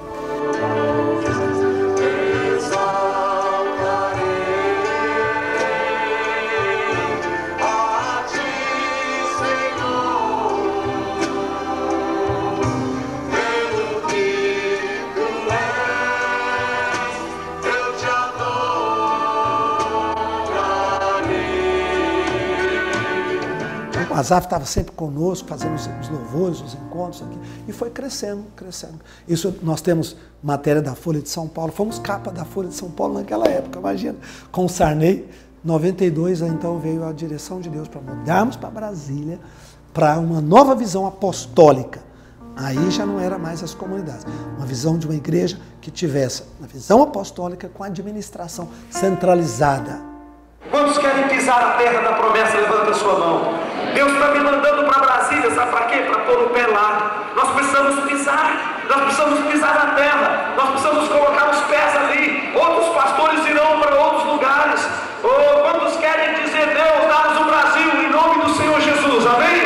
O Asaf estava sempre conosco, fazendo os louvores, os encontros aqui, e foi crescendo, crescendo. Isso nós temos matéria da Folha de São Paulo, fomos capa da Folha de São Paulo naquela época, imagina. Com o Sarney, 92, então veio a direção de Deus para mudarmos para Brasília, para uma nova visão apostólica. Aí já não era mais as comunidades, uma visão de uma igreja que tivesse uma visão apostólica com administração centralizada. Quantos querem pisar a terra da promessa? Levanta a sua mão. Deus está me mandando para Brasília, sabe para quê? Para pôr o pé lá. Nós precisamos pisar na terra, nós precisamos colocar os pés ali. Outros pastores irão para outros lugares. Quantos querem dizer, Deus, dá-nos o Brasil em nome do Senhor Jesus, amém?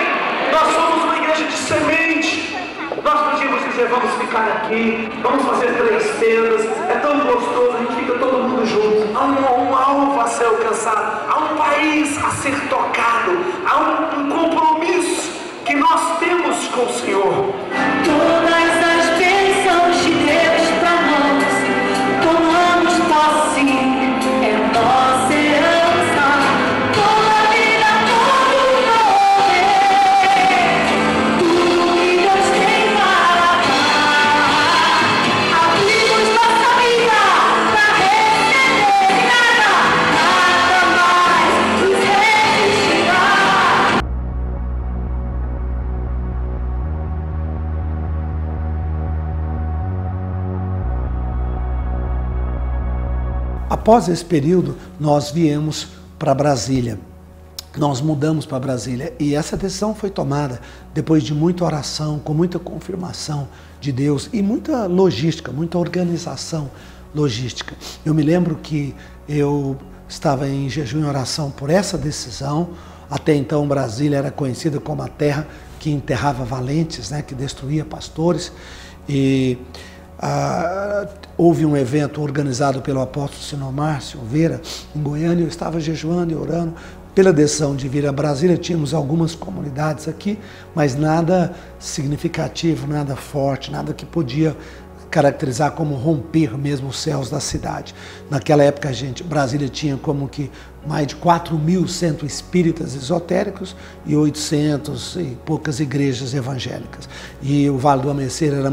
Nós somos uma igreja de semente. Nós podíamos dizer, vamos ficar aqui, vamos fazer 3 tendas, é tão gostoso, a gente fica todo mundo junto. Há um alvo a ser alcançado, há um país a ser tocado, há um compromisso que nós temos com o Senhor. Todas as bênçãos de Deus para nós, tomamos posse, é nossa herança, toda a vida, todo poder, tudo que Deus tem para dar, abrimos nossa vida para receber nada mais nos resistirá. Após esse período, nós viemos para Brasília. Nós mudamos para Brasília e essa decisão foi tomada depois de muita oração, com muita confirmação de Deus e muita logística, muita organização logística. Eu me lembro que eu estava em jejum e oração por essa decisão. Até então Brasília era conhecida como a terra que enterrava valentes, né, que destruía pastores. E houve um evento organizado pelo apóstolo Sinomar Silveira em Goiânia. Eu estava jejuando e orando pela decisão de vir a Brasília. Tínhamos algumas comunidades aqui, mas nada significativo, nada forte, nada que podia caracterizar como romper mesmo os céus da cidade. Naquela época, Brasília tinha como que mais de 4.000 centros espíritas esotéricos e 800 e poucas igrejas evangélicas. E o Vale do Amanhecer era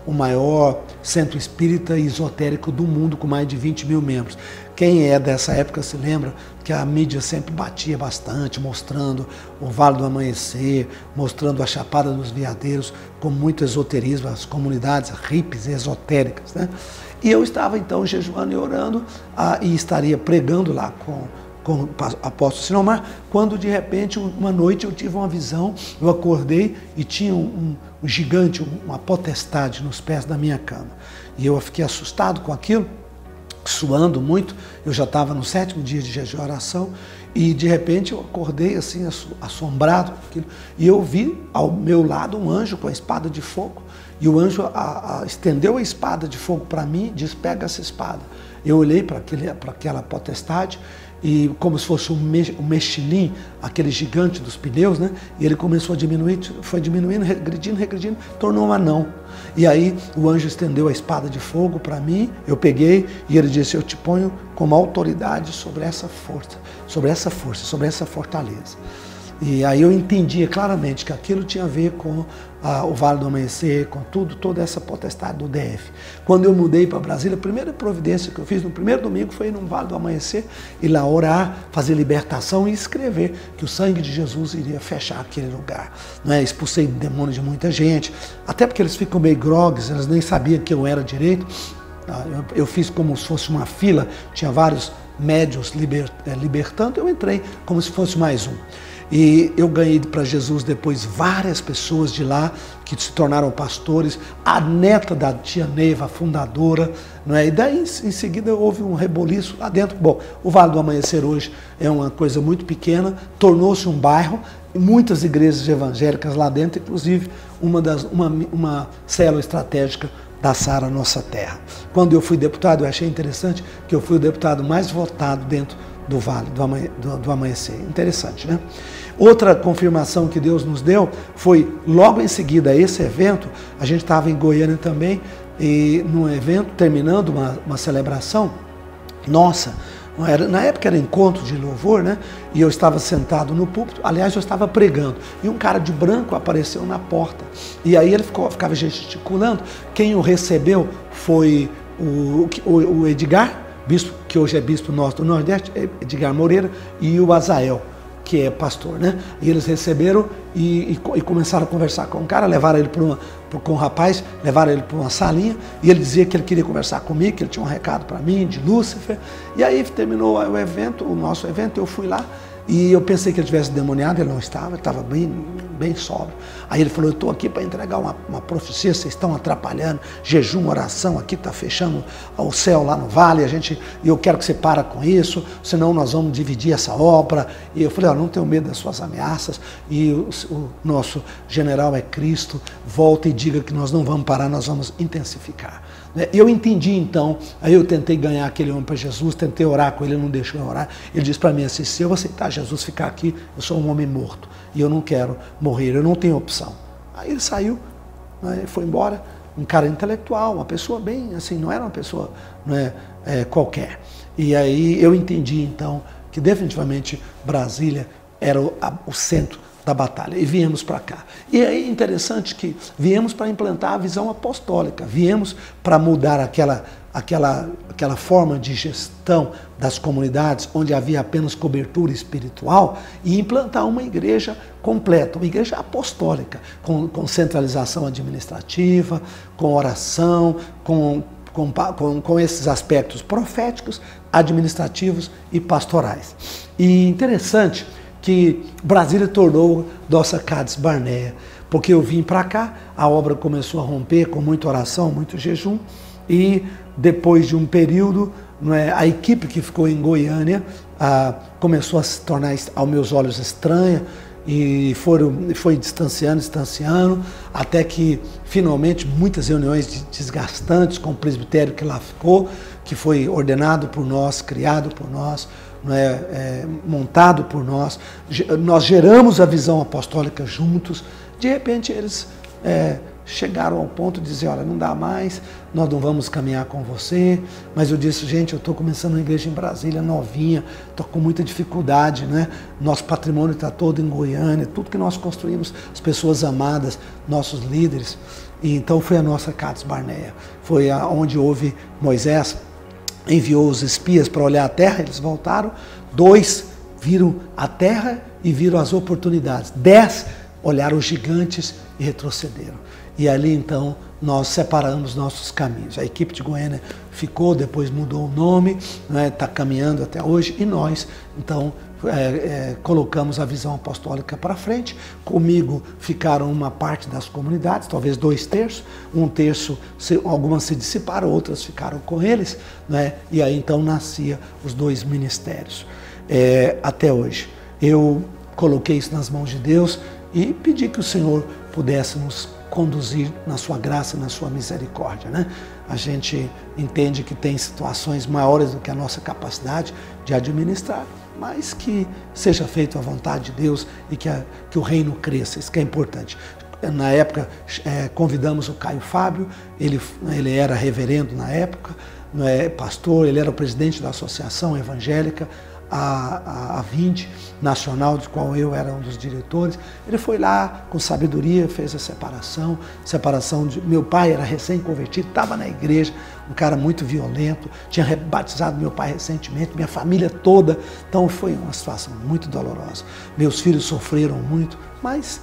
o maior centro espírita e esotérico do mundo, com mais de 20.000 membros. Quem é dessa época se lembra que a mídia sempre batia bastante, mostrando o Vale do Amanhecer, mostrando a Chapada dos Veadeiros, com muito esoterismo, as comunidades hippies esotéricas, né? E eu estava então jejuando e orando e estaria pregando lá com o apóstolo Sinomar, quando de repente uma noite eu tive uma visão. Eu acordei e tinha um gigante, uma potestade nos pés da minha cama. E eu fiquei assustado com aquilo, suando muito. Eu já estava no 7º dia de jejum e oração e de repente eu acordei assim assombrado com aquilo, e eu vi ao meu lado um anjo com a espada de fogo. E o anjo estendeu a espada de fogo para mim e disse, pega essa espada. Eu olhei para aquela potestade e como se fosse um Michelin, aquele gigante dos pneus, né? E ele começou a diminuir, foi diminuindo, regredindo, tornou um anão. E aí o anjo estendeu a espada de fogo para mim, eu peguei e ele disse, eu te ponho como autoridade sobre essa força, sobre essa fortaleza. E aí eu entendia claramente que aquilo tinha a ver com o Vale do Amanhecer, com toda essa potestade do DF. Quando eu mudei para Brasília, a primeira providência que eu fiz no primeiro domingo foi ir no Vale do Amanhecer, ir lá orar, fazer libertação e escrever que o sangue de Jesus iria fechar aquele lugar. Não é? Expulsei demônios de muita gente, até porque eles ficam meio grogues, eles nem sabiam que eu era direito. Eu fiz como se fosse uma fila, tinha vários médiuns libertando, eu entrei como se fosse mais um. E eu ganhei para Jesus depois várias pessoas de lá que se tornaram pastores, a neta da tia Neiva, a fundadora, não é? E daí em seguida houve um reboliço lá dentro. Bom, o Vale do Amanhecer hoje é uma coisa muito pequena, tornou-se um bairro, muitas igrejas evangélicas lá dentro, inclusive uma célula estratégica da Sara Nossa Terra. Quando eu fui deputado, eu achei interessante que eu fui o deputado mais votado dentro do Vale do Amanhecer. Interessante, né? Outra confirmação que Deus nos deu foi logo em seguida a esse evento. A gente estava em Goiânia também, e num evento, terminando uma celebração nossa. Na época era encontro de louvor, né? E eu estava sentado no púlpito, aliás, eu estava pregando, e um cara de branco apareceu na porta. E aí ele ficava gesticulando. Quem o recebeu foi o Edgar, bispo, que hoje é bispo nosso do Nordeste, Edgar Moreira, e o Azael, que é pastor, né? E eles receberam e começaram a conversar com o cara, levaram ele com o rapaz, levaram ele para uma salinha, e ele dizia que ele queria conversar comigo, que ele tinha um recado para mim, de Lúcifer. E aí terminou o evento, o nosso evento, eu fui lá, e eu pensei que ele tivesse demoniado, ele não estava, ele estava bem sóbrio. Aí ele falou, eu estou aqui para entregar uma profecia, vocês estão atrapalhando, jejum, oração, aqui está fechando o céu lá no vale, e eu quero que você para com isso, senão nós vamos dividir essa obra. E eu falei, não tenho medo das suas ameaças, e o nosso general é Cristo, volta e diga que nós não vamos parar, nós vamos intensificar. Eu entendi então, aí eu tentei ganhar aquele homem para Jesus, tentei orar com ele, ele não deixou eu orar. Ele disse para mim assim, se eu aceitar Jesus ficar aqui, eu sou um homem morto e eu não quero morrer, eu não tenho opção. Aí ele saiu, né, foi embora, um cara intelectual, uma pessoa bem assim, não era uma pessoa qualquer. E aí eu entendi então que definitivamente Brasília era o centro da batalha, e viemos para cá. E é interessante que viemos para implantar a visão apostólica, viemos para mudar aquela forma de gestão das comunidades, onde havia apenas cobertura espiritual, e implantar uma igreja completa, uma igreja apostólica, com centralização administrativa, com oração, com esses aspectos proféticos, administrativos e pastorais. E interessante que Brasília tornou nossa Cades Barneia, porque eu vim para cá, a obra começou a romper com muita oração, muito jejum, e depois de um período, a equipe que ficou em Goiânia começou a se tornar, aos meus olhos, estranha, e foi distanciando, até que finalmente muitas reuniões desgastantes com o presbitério que lá ficou, que foi ordenado por nós, criado por nós, montado por nós. Nós geramos a visão apostólica juntos. De repente eles chegaram ao ponto de dizer, olha, não dá mais, nós não vamos caminhar com você. Mas eu disse, gente, eu estou começando uma igreja em Brasília, novinha, estou com muita dificuldade, né? Nosso patrimônio está todo em Goiânia, tudo que nós construímos, as pessoas amadas, nossos líderes. E então foi a nossa Cades Barneia, foi onde houve Moisés, enviou os espias para olhar a terra, eles voltaram, 2 viram a terra e viram as oportunidades, 10 olharam os gigantes e retrocederam. E ali então nós separamos nossos caminhos. A equipe de Goiânia ficou, depois mudou o nome, está caminhando até hoje, e nós então colocamos a visão apostólica para frente. Comigo ficaram uma parte das comunidades, talvez 2/3, 1/3, algumas se dissiparam, outras ficaram com eles, e aí então nascia os 2 ministérios. Até hoje. Eu coloquei isso nas mãos de Deus e pedi que o Senhor pudesse nos conduzir na sua graça, na sua misericórdia, né? A gente entende que tem situações maiores do que a nossa capacidade de administrar, mas que seja feita a vontade de Deus e que o reino cresça, isso que é importante. Na época, convidamos o Caio Fábio, ele era reverendo na época, pastor, ele era o presidente da Associação Evangélica, a Vinde Nacional, de qual eu era um dos diretores. Ele foi lá com sabedoria, fez a separação de... Meu pai era recém-convertido, estava na igreja, um cara muito violento, tinha rebatizado meu pai recentemente, minha família toda, então foi uma situação muito dolorosa. Meus filhos sofreram muito, mas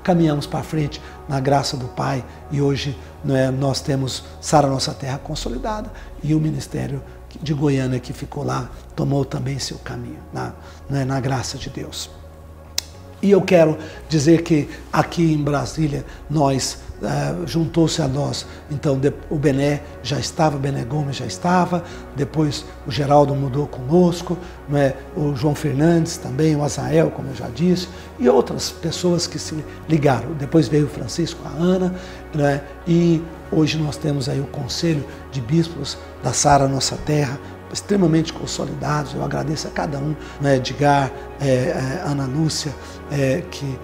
caminhamos para frente na graça do Pai, e hoje nós temos Sara Nossa Terra consolidada, e o Ministério de Goiânia que ficou lá tomou também seu caminho, na graça de Deus. E eu quero dizer que aqui em Brasília juntou-se a nós, então o Bené já estava, Bené Gomes já estava, depois o Geraldo mudou conosco, né? O João Fernandes também, o Azael, como eu já disse, e outras pessoas que se ligaram. Depois veio o Francisco, a Ana, né? E hoje nós temos aí o Conselho de Bispos da Sara Nossa Terra, extremamente consolidados. Eu agradeço a cada um, né? Edgar, Ana Lúcia, que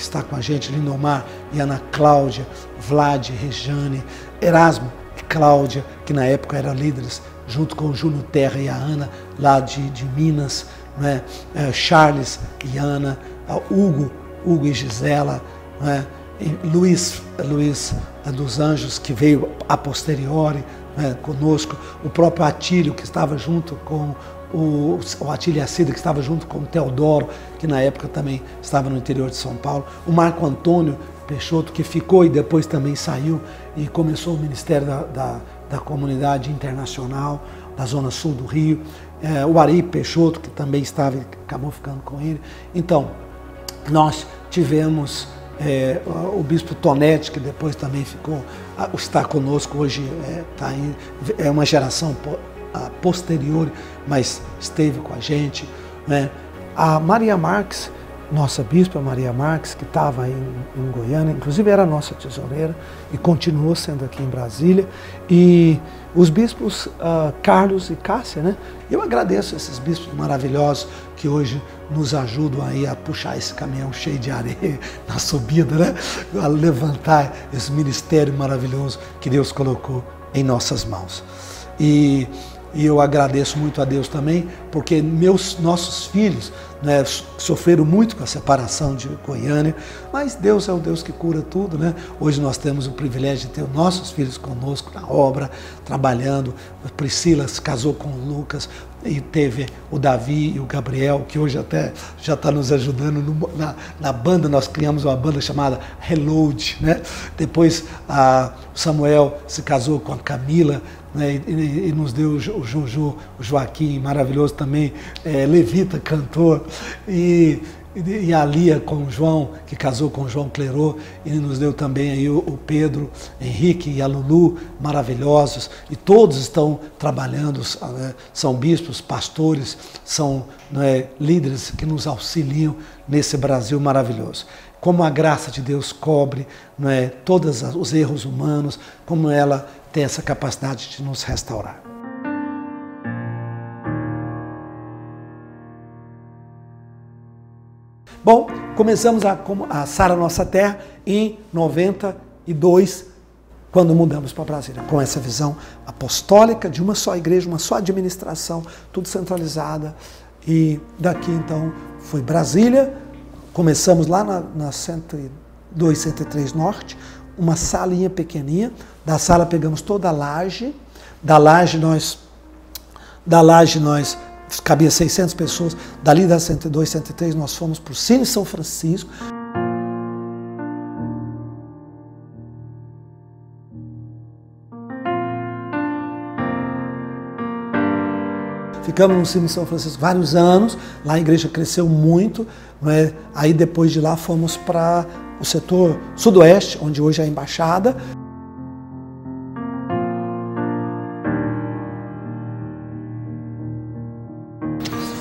está com a gente, Lindomar e Ana Cláudia, Vlad, Rejane, Erasmo e Cláudia, que na época eram líderes, junto com o Júnior Terra e a Ana, lá de Minas, né? Charles e Ana, Hugo e Gisela, né? E Luiz dos Anjos, que veio a posteriori, né, conosco, o próprio Atílio, que estava junto com o Atílio Acida, que estava junto com o Teodoro, que na época também estava no interior de São Paulo, o Marco Antônio Peixoto, que ficou e depois também saiu e começou o Ministério da Comunidade Internacional da Zona Sul do Rio, o Ari Peixoto, que também estava e acabou ficando com ele. Então, nós tivemos o Bispo Tonetti, que depois também está conosco, hoje é uma geração posterior, mas esteve com a gente, né? A Maria Marques, nossa bispa Maria Marques, que estava aí em Goiânia, inclusive era nossa tesoureira e continuou sendo aqui em Brasília, e os bispos Carlos e Cássia, né? Eu agradeço esses bispos maravilhosos que hoje nos ajudam aí a puxar esse caminhão cheio de areia na subida, né? A levantar esse ministério maravilhoso que Deus colocou em nossas mãos. E eu agradeço muito a Deus também, porque nossos filhos, né, sofreram muito com a separação de Goiânia, mas Deus é o Deus que cura tudo, né? Hoje nós temos o privilégio de ter os nossos filhos conosco na obra, trabalhando. A Priscila se casou com o Lucas, e teve o Davi e o Gabriel, que hoje até já está nos ajudando na banda. Nós criamos uma banda chamada Reload, né? Depois o Samuel se casou com a Camila, né? E nos deu o Jojo, o Joaquim, maravilhoso também, levita, cantor, e a Lia com o João, que casou com o João Clerô, e nos deu também aí o Pedro Henrique e a Lulu, maravilhosos, e todos estão trabalhando, são bispos, pastores, são, né, líderes que nos auxiliam nesse Brasil maravilhoso. Como a graça de Deus cobre, né, todos os erros humanos, como ela tem essa capacidade de nos restaurar. Bom, começamos a Sara Nossa Terra em 92, quando mudamos para Brasília, com essa visão apostólica de uma só igreja, uma só administração, tudo centralizada. E daqui então foi Brasília, começamos lá na 102, 103 Norte, uma salinha pequenininha, da sala pegamos toda a laje, da laje nós cabia 600 pessoas, dali da 102, 103 nós fomos para o Cine São Francisco. Ficamos no Cine São Francisco vários anos, lá a igreja cresceu muito, né? Aí depois de lá fomos para o setor sudoeste, onde hoje é a embaixada.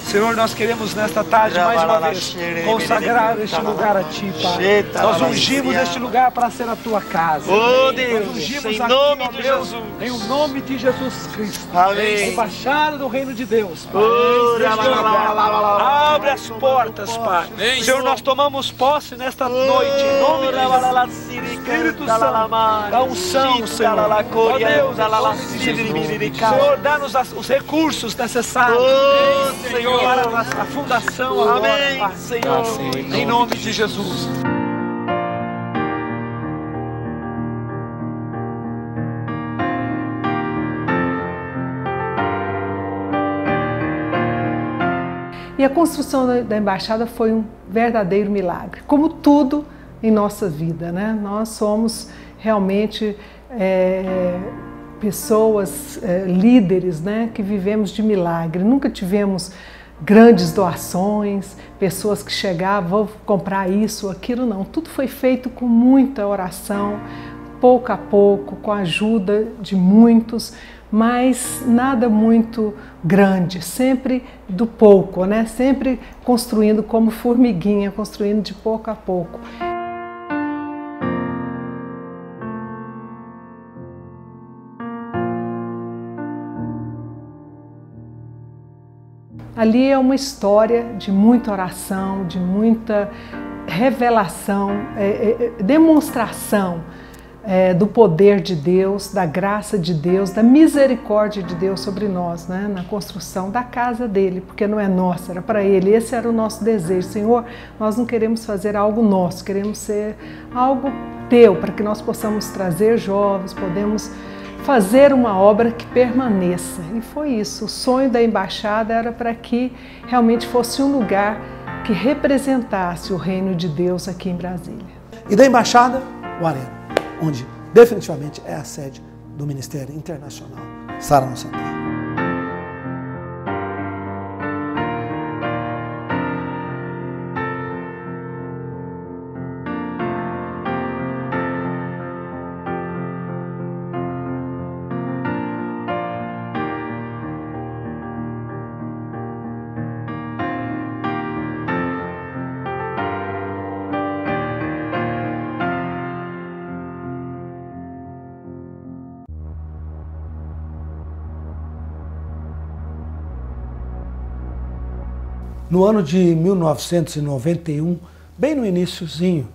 Senhor, nós queremos nesta tarde, mais uma vez, consagrar este lugar a Ti, Pai. Nós ungimos este lugar para ser a Tua casa. Oh Deus, nós ungimos em aqui, nome de Deus, Jesus. em o nome de Jesus Cristo. Amém. Embaixada do Reino de Deus, Pai. Oh, Neste lugar. Abre as portas, Pai. Senhor, nós tomamos posse nesta noite, em nome de Espírito Santo, da unção, Senhor. Oh Deus, Senhor, dá-nos os recursos necessários. Oh, Senhor. Para a fundação agora, Amém, Pai. Senhor. Em nome de Jesus. E a construção da embaixada foi um verdadeiro milagre, como tudo em nossa vida, né? Nós somos realmente pessoas, líderes, né? Que vivemos de milagre. Nunca tivemos grandes doações, pessoas que chegavam, vou comprar isso, aquilo, não. Tudo foi feito com muita oração, pouco a pouco, com a ajuda de muitos, mas nada muito grande, sempre do pouco, né? Sempre construindo como formiguinha, construindo de pouco a pouco. Ali é uma história de muita oração, de muita revelação, demonstração do poder de Deus, da graça de Deus, da misericórdia de Deus sobre nós, né? Na construção da casa dele, porque não é nossa, era para ele. Esse era o nosso desejo. Senhor, nós não queremos fazer algo nosso, queremos ser algo teu, para que nós possamos trazer jovens, podemos fazer uma obra que permaneça. E foi isso. O sonho da embaixada era para que realmente fosse um lugar que representasse o reino de Deus aqui em Brasília. E da embaixada, o Arena, onde definitivamente é a sede do Ministério Internacional Sara Nossa Terra. No ano de 1991, bem no iniciozinho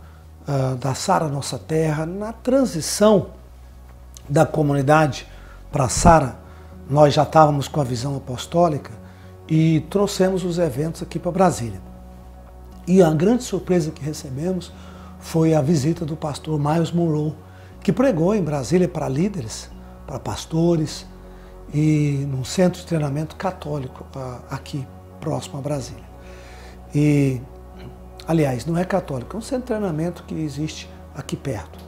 da Sara Nossa Terra, na transição da comunidade para Sara, nós já estávamos com a visão apostólica e trouxemos os eventos aqui para Brasília. E a grande surpresa que recebemos foi a visita do pastor Myles Munroe, que pregou em Brasília para líderes, para pastores e num centro de treinamento católico aqui próximo a Brasília. E, aliás, não é católico, é um centro de treinamento que existe aqui perto.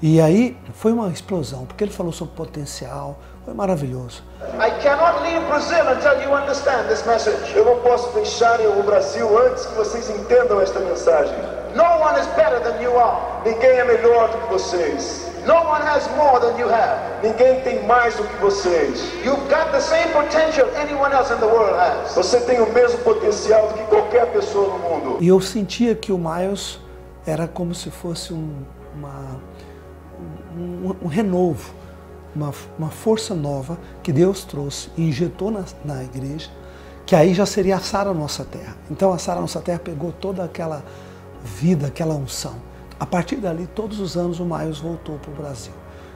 E aí foi uma explosão, porque ele falou sobre potencial, foi maravilhoso. I cannot leave Brazil until you understand this message. Eu não posso deixar o Brasil antes que vocês entendam esta mensagem. No one is better than you are. Ninguém é melhor do que vocês. No one has more than you have. Ninguém tem mais do que vocês. You've got the same potential anyone else in the world has. Você tem o mesmo potencial do que qualquer pessoa no mundo. E eu sentia que o Myles era como se fosse um renovo, uma força nova que Deus trouxe e injetou na igreja, que aí já seria a Sara Nossa Terra. Então a Sara Nossa Terra pegou toda aquela vida, aquela unção. A partir dali, todos os anos, o Myles voltou para o Brasil.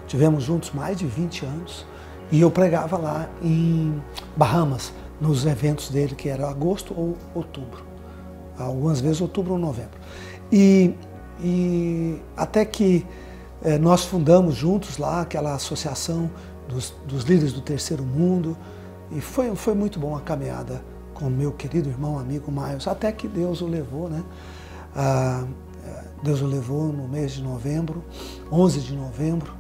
Tivemos juntos mais de 20 anos e eu pregava lá em Bahamas, nos eventos dele, que era agosto ou outubro. Algumas vezes outubro ou novembro. E até que nós fundamos juntos lá aquela associação dos líderes do terceiro mundo e foi muito bom a caminhada com o meu querido irmão, amigo Myles, até que Deus o levou, né? Deus o levou no mês de novembro, 11 de novembro,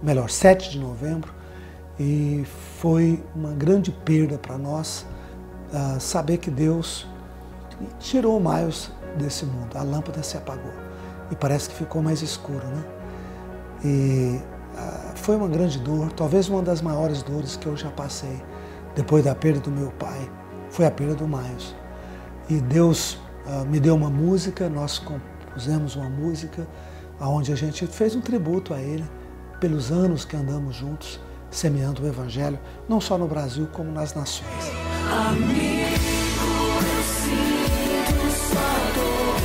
melhor, 7 de novembro, e foi uma grande perda para nós saber que Deus tirou o Myles desse mundo, a lâmpada se apagou e parece que ficou mais escuro, né? E foi uma grande dor, talvez uma das maiores dores que eu já passei depois da perda do meu pai, foi a perda do Myles. E Deus me deu uma música, nós compusemos uma música onde a gente fez um tributo a ele pelos anos que andamos juntos, semeando o Evangelho, não só no Brasil, como nas nações. Amigo, eu sinto sua dor.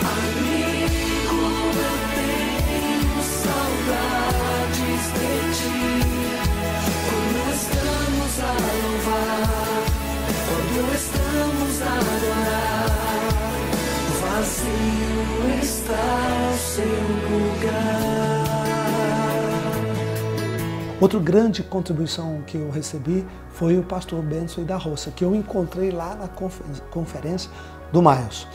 Amigo, eu tenho saudades de ti. Quando estamos a louvar, quando estamos a adorar, vazio está o seu lugar. Outra grande contribuição que eu recebi foi o pastor Benson da Roça, que eu encontrei lá na conferência do Myles.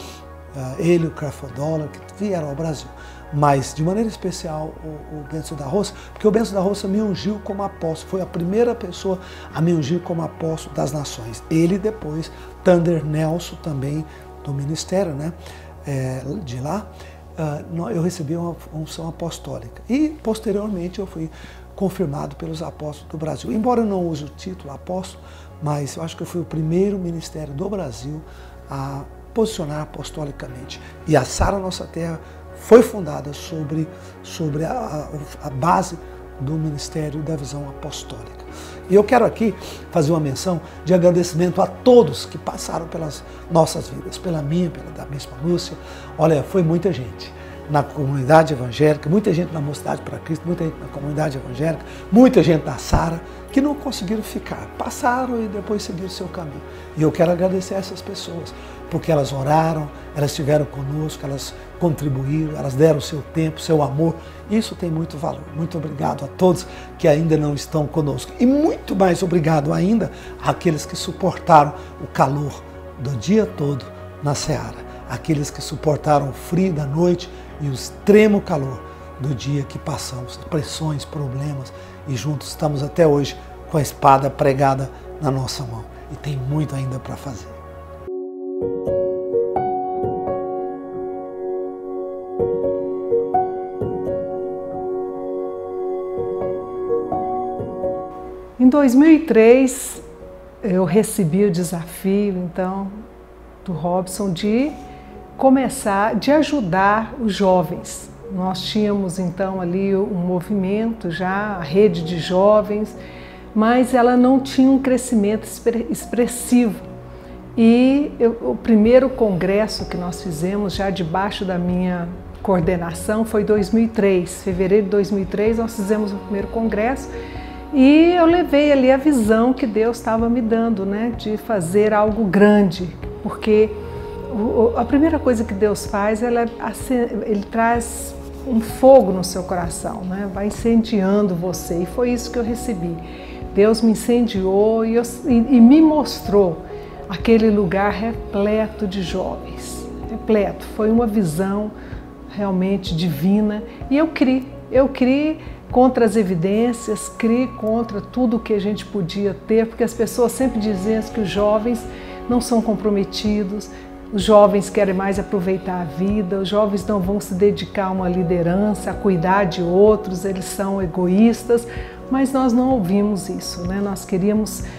Ele e o Crawford Dollar, que vieram ao Brasil. mas de maneira especial o Bento da Roça, porque o Bento da Roça me ungiu como apóstolo, foi a primeira pessoa a me ungir como apóstolo das nações. Ele depois, Thunder Nelson também do ministério, né, de lá, eu recebi uma unção apostólica. E posteriormente eu fui confirmado pelos apóstolos do Brasil. Embora eu não use o título apóstolo, mas eu acho que eu fui o primeiro ministério do Brasil a posicionar apostolicamente. E a Sara Nossa Terra foi fundada sobre a base do Ministério da Visão Apostólica. E eu quero aqui fazer uma menção de agradecimento a todos que passaram pelas nossas vidas, pela minha, pela da Bispa Lúcia. Olha, foi muita gente na comunidade evangélica, muita gente na Mocidade para Cristo, muita gente na comunidade evangélica, muita gente da Sara, que não conseguiram ficar, passaram e depois seguiram o seu caminho. E eu quero agradecer a essas pessoas, porque elas oraram, elas estiveram conosco, elas contribuíram, elas deram o seu tempo, seu amor. Isso tem muito valor. Muito obrigado a todos que ainda não estão conosco. E muito mais obrigado ainda àqueles que suportaram o calor do dia todo na seara. Aqueles que suportaram o frio da noite e o extremo calor do dia que passamos, pressões, problemas, e juntos estamos até hoje com a espada pregada na nossa mão. E tem muito ainda para fazer. Em 2003, eu recebi o desafio, então, do Robson de começar, de ajudar os jovens. Nós tínhamos, então, ali um movimento já, a rede de jovens, mas ela não tinha um crescimento expressivo. E o primeiro congresso que nós fizemos, já debaixo da minha coordenação, foi em 2003. Em fevereiro de 2003, nós fizemos o primeiro congresso. E eu levei ali a visão que Deus estava me dando, né, de fazer algo grande, porque a primeira coisa que Deus faz, Ele traz um fogo no seu coração, né, vai incendiando você, e foi isso que eu recebi. Deus me incendiou e me mostrou aquele lugar repleto de jovens, repleto, foi uma visão realmente divina, e eu criei contra as evidências, criei contra tudo que a gente podia ter, porque as pessoas sempre diziam que os jovens não são comprometidos, os jovens querem mais aproveitar a vida, os jovens não vão se dedicar a uma liderança, a cuidar de outros, eles são egoístas, mas nós não ouvimos isso, né? Nós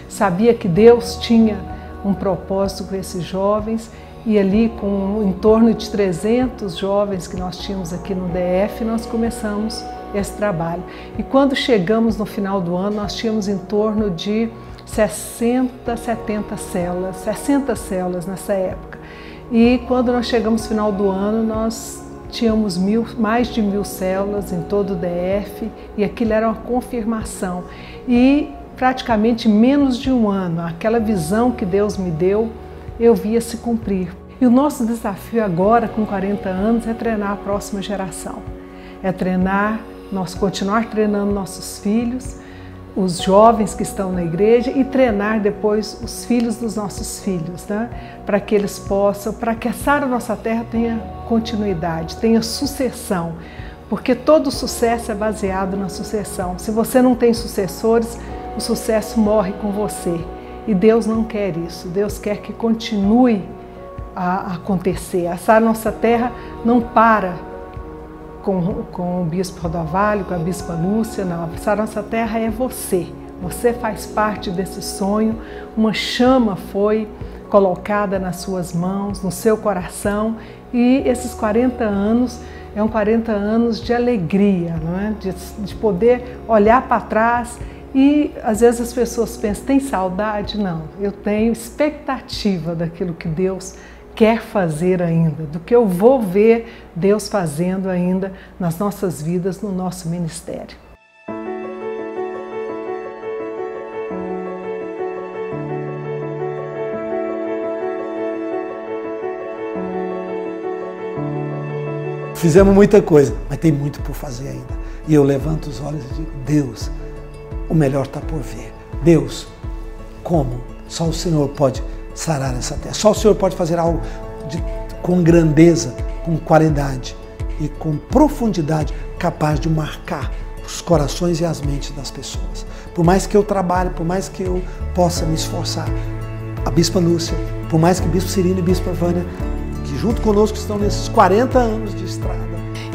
sabia que Deus tinha um propósito com esses jovens, e ali com em torno de 300 jovens que nós tínhamos aqui no DF, nós começamos esse trabalho. E quando chegamos no final do ano, nós tínhamos em torno de 60, 70 células, 60 células nessa época. E quando nós chegamos no final do ano, nós tínhamos mais de 1000 células em todo o DF, e aquilo era uma confirmação. E praticamente menos de um ano, aquela visão que Deus me deu, eu via se cumprir. E o nosso desafio agora, com 40 anos, é treinar a próxima geração. É nós continuar treinando nossos filhos, os jovens que estão na igreja, e treinar depois os filhos dos nossos filhos, né? Para que eles possam, para que a Sara Nossa Terra tenha continuidade, tenha sucessão, porque todo sucesso é baseado na sucessão. Se você não tem sucessores, o sucesso morre com você. E Deus não quer isso, Deus quer que continue a acontecer. A Sara Nossa Terra não para com o Bispo Rodovalho, com a Bispa Lúcia, não. A Sara Nossa Terra é você. Você faz parte desse sonho, uma chama foi colocada nas suas mãos, no seu coração, e esses 40 anos é 40 anos de alegria, não é? De poder olhar para trás. E às vezes as pessoas pensam, tem saudade? Não, eu tenho expectativa daquilo que Deus quer fazer ainda, do que eu vou ver Deus fazendo ainda nas nossas vidas, no nosso ministério. Fizemos muita coisa, mas tem muito por fazer ainda. E eu levanto os olhos e digo, Deus, o melhor está por vir. Deus, como? Só o Senhor pode sarar essa terra. Só o Senhor pode fazer algo com grandeza, com qualidade. e com profundidade capaz de marcar os corações e as mentes das pessoas. Por mais que eu trabalhe, por mais que eu possa me esforçar, a Bispa Lúcia, por mais que Bispo Cirino e Bispa Vânia, que junto conosco estão nesses 40 anos de estrada,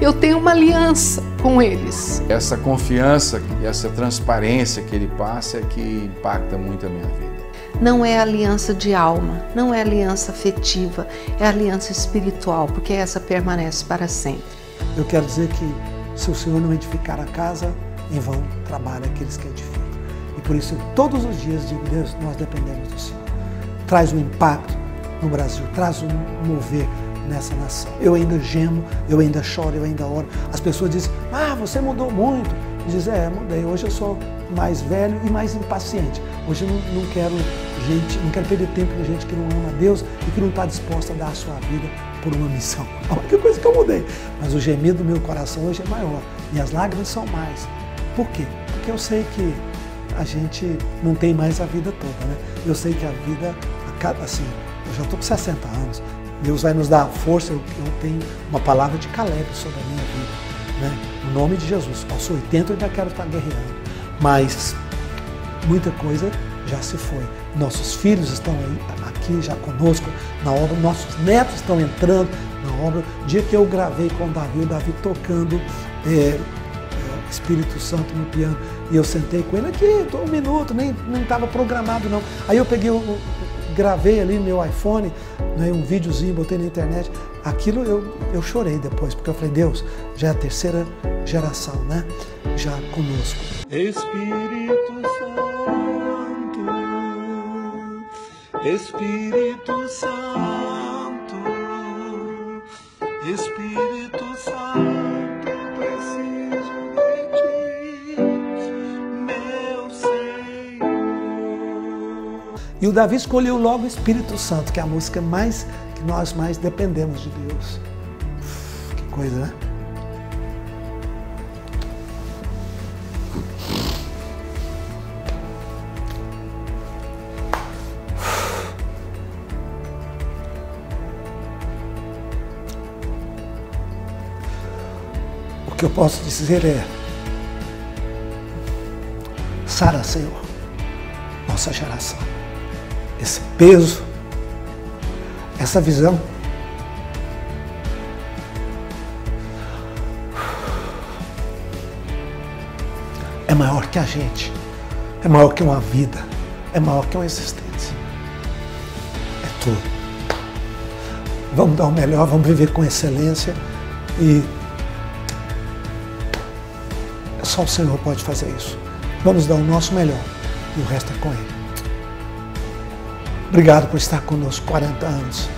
eu tenho uma aliança com eles. Essa confiança e essa transparência que ele passa é que impacta muito a minha vida. Não é aliança de alma, não é aliança afetiva, é aliança espiritual, porque essa permanece para sempre. Eu quero dizer que se o Senhor não edificar a casa, em vão trabalha aqueles que edificam. E por isso, todos os dias digo, Deus, nós dependemos do Senhor. Traz um impacto no Brasil, traz um mover nessa nação. Eu ainda gemo, eu ainda choro, eu ainda oro. As pessoas dizem, você mudou muito. Eu digo, mudei. Hoje eu sou mais velho e mais impaciente. Hoje eu não quero perder tempo com gente que não ama Deus e que não está disposta a dar a sua vida por uma missão. A única coisa que eu mudei. Mas o gemido do meu coração hoje é maior. E as lágrimas são mais. Por quê? Porque eu sei que a gente não tem mais a vida toda, né? Eu sei que a vida, assim, eu já estou com 60 anos. Deus vai nos dar força, eu tenho uma palavra de Caleb sobre a minha vida, né? No nome de Jesus, aos 80 eu ainda quero estar guerreando, mas muita coisa já se foi. Nossos filhos estão aqui já conosco na obra, nossos netos estão entrando na obra. O dia que eu gravei com o Davi tocando Espírito Santo no piano, e eu sentei com ele aqui, um minuto, nem estava programado não. Aí eu peguei gravei ali no meu iPhone, né, um videozinho, botei na internet. Aquilo eu chorei depois, porque eu falei, Deus, já é a terceira geração, né? Já conosco. Espírito Santo, Espírito Santo, Espírito Santo, preciso de ti, meu Senhor. E o Davi escolheu logo o Espírito Santo, que é a música que nós mais dependemos de Deus. Que coisa, né? O que eu posso dizer é: sara, Senhor, nossa geração. Esse peso, essa visão, é maior que a gente, é maior que uma vida, é maior que uma existência. É tudo. Vamos dar o melhor, vamos viver com excelência e só o Senhor pode fazer isso. Vamos dar o nosso melhor e o resto é com Ele. Obrigado por estar conosco 40 anos.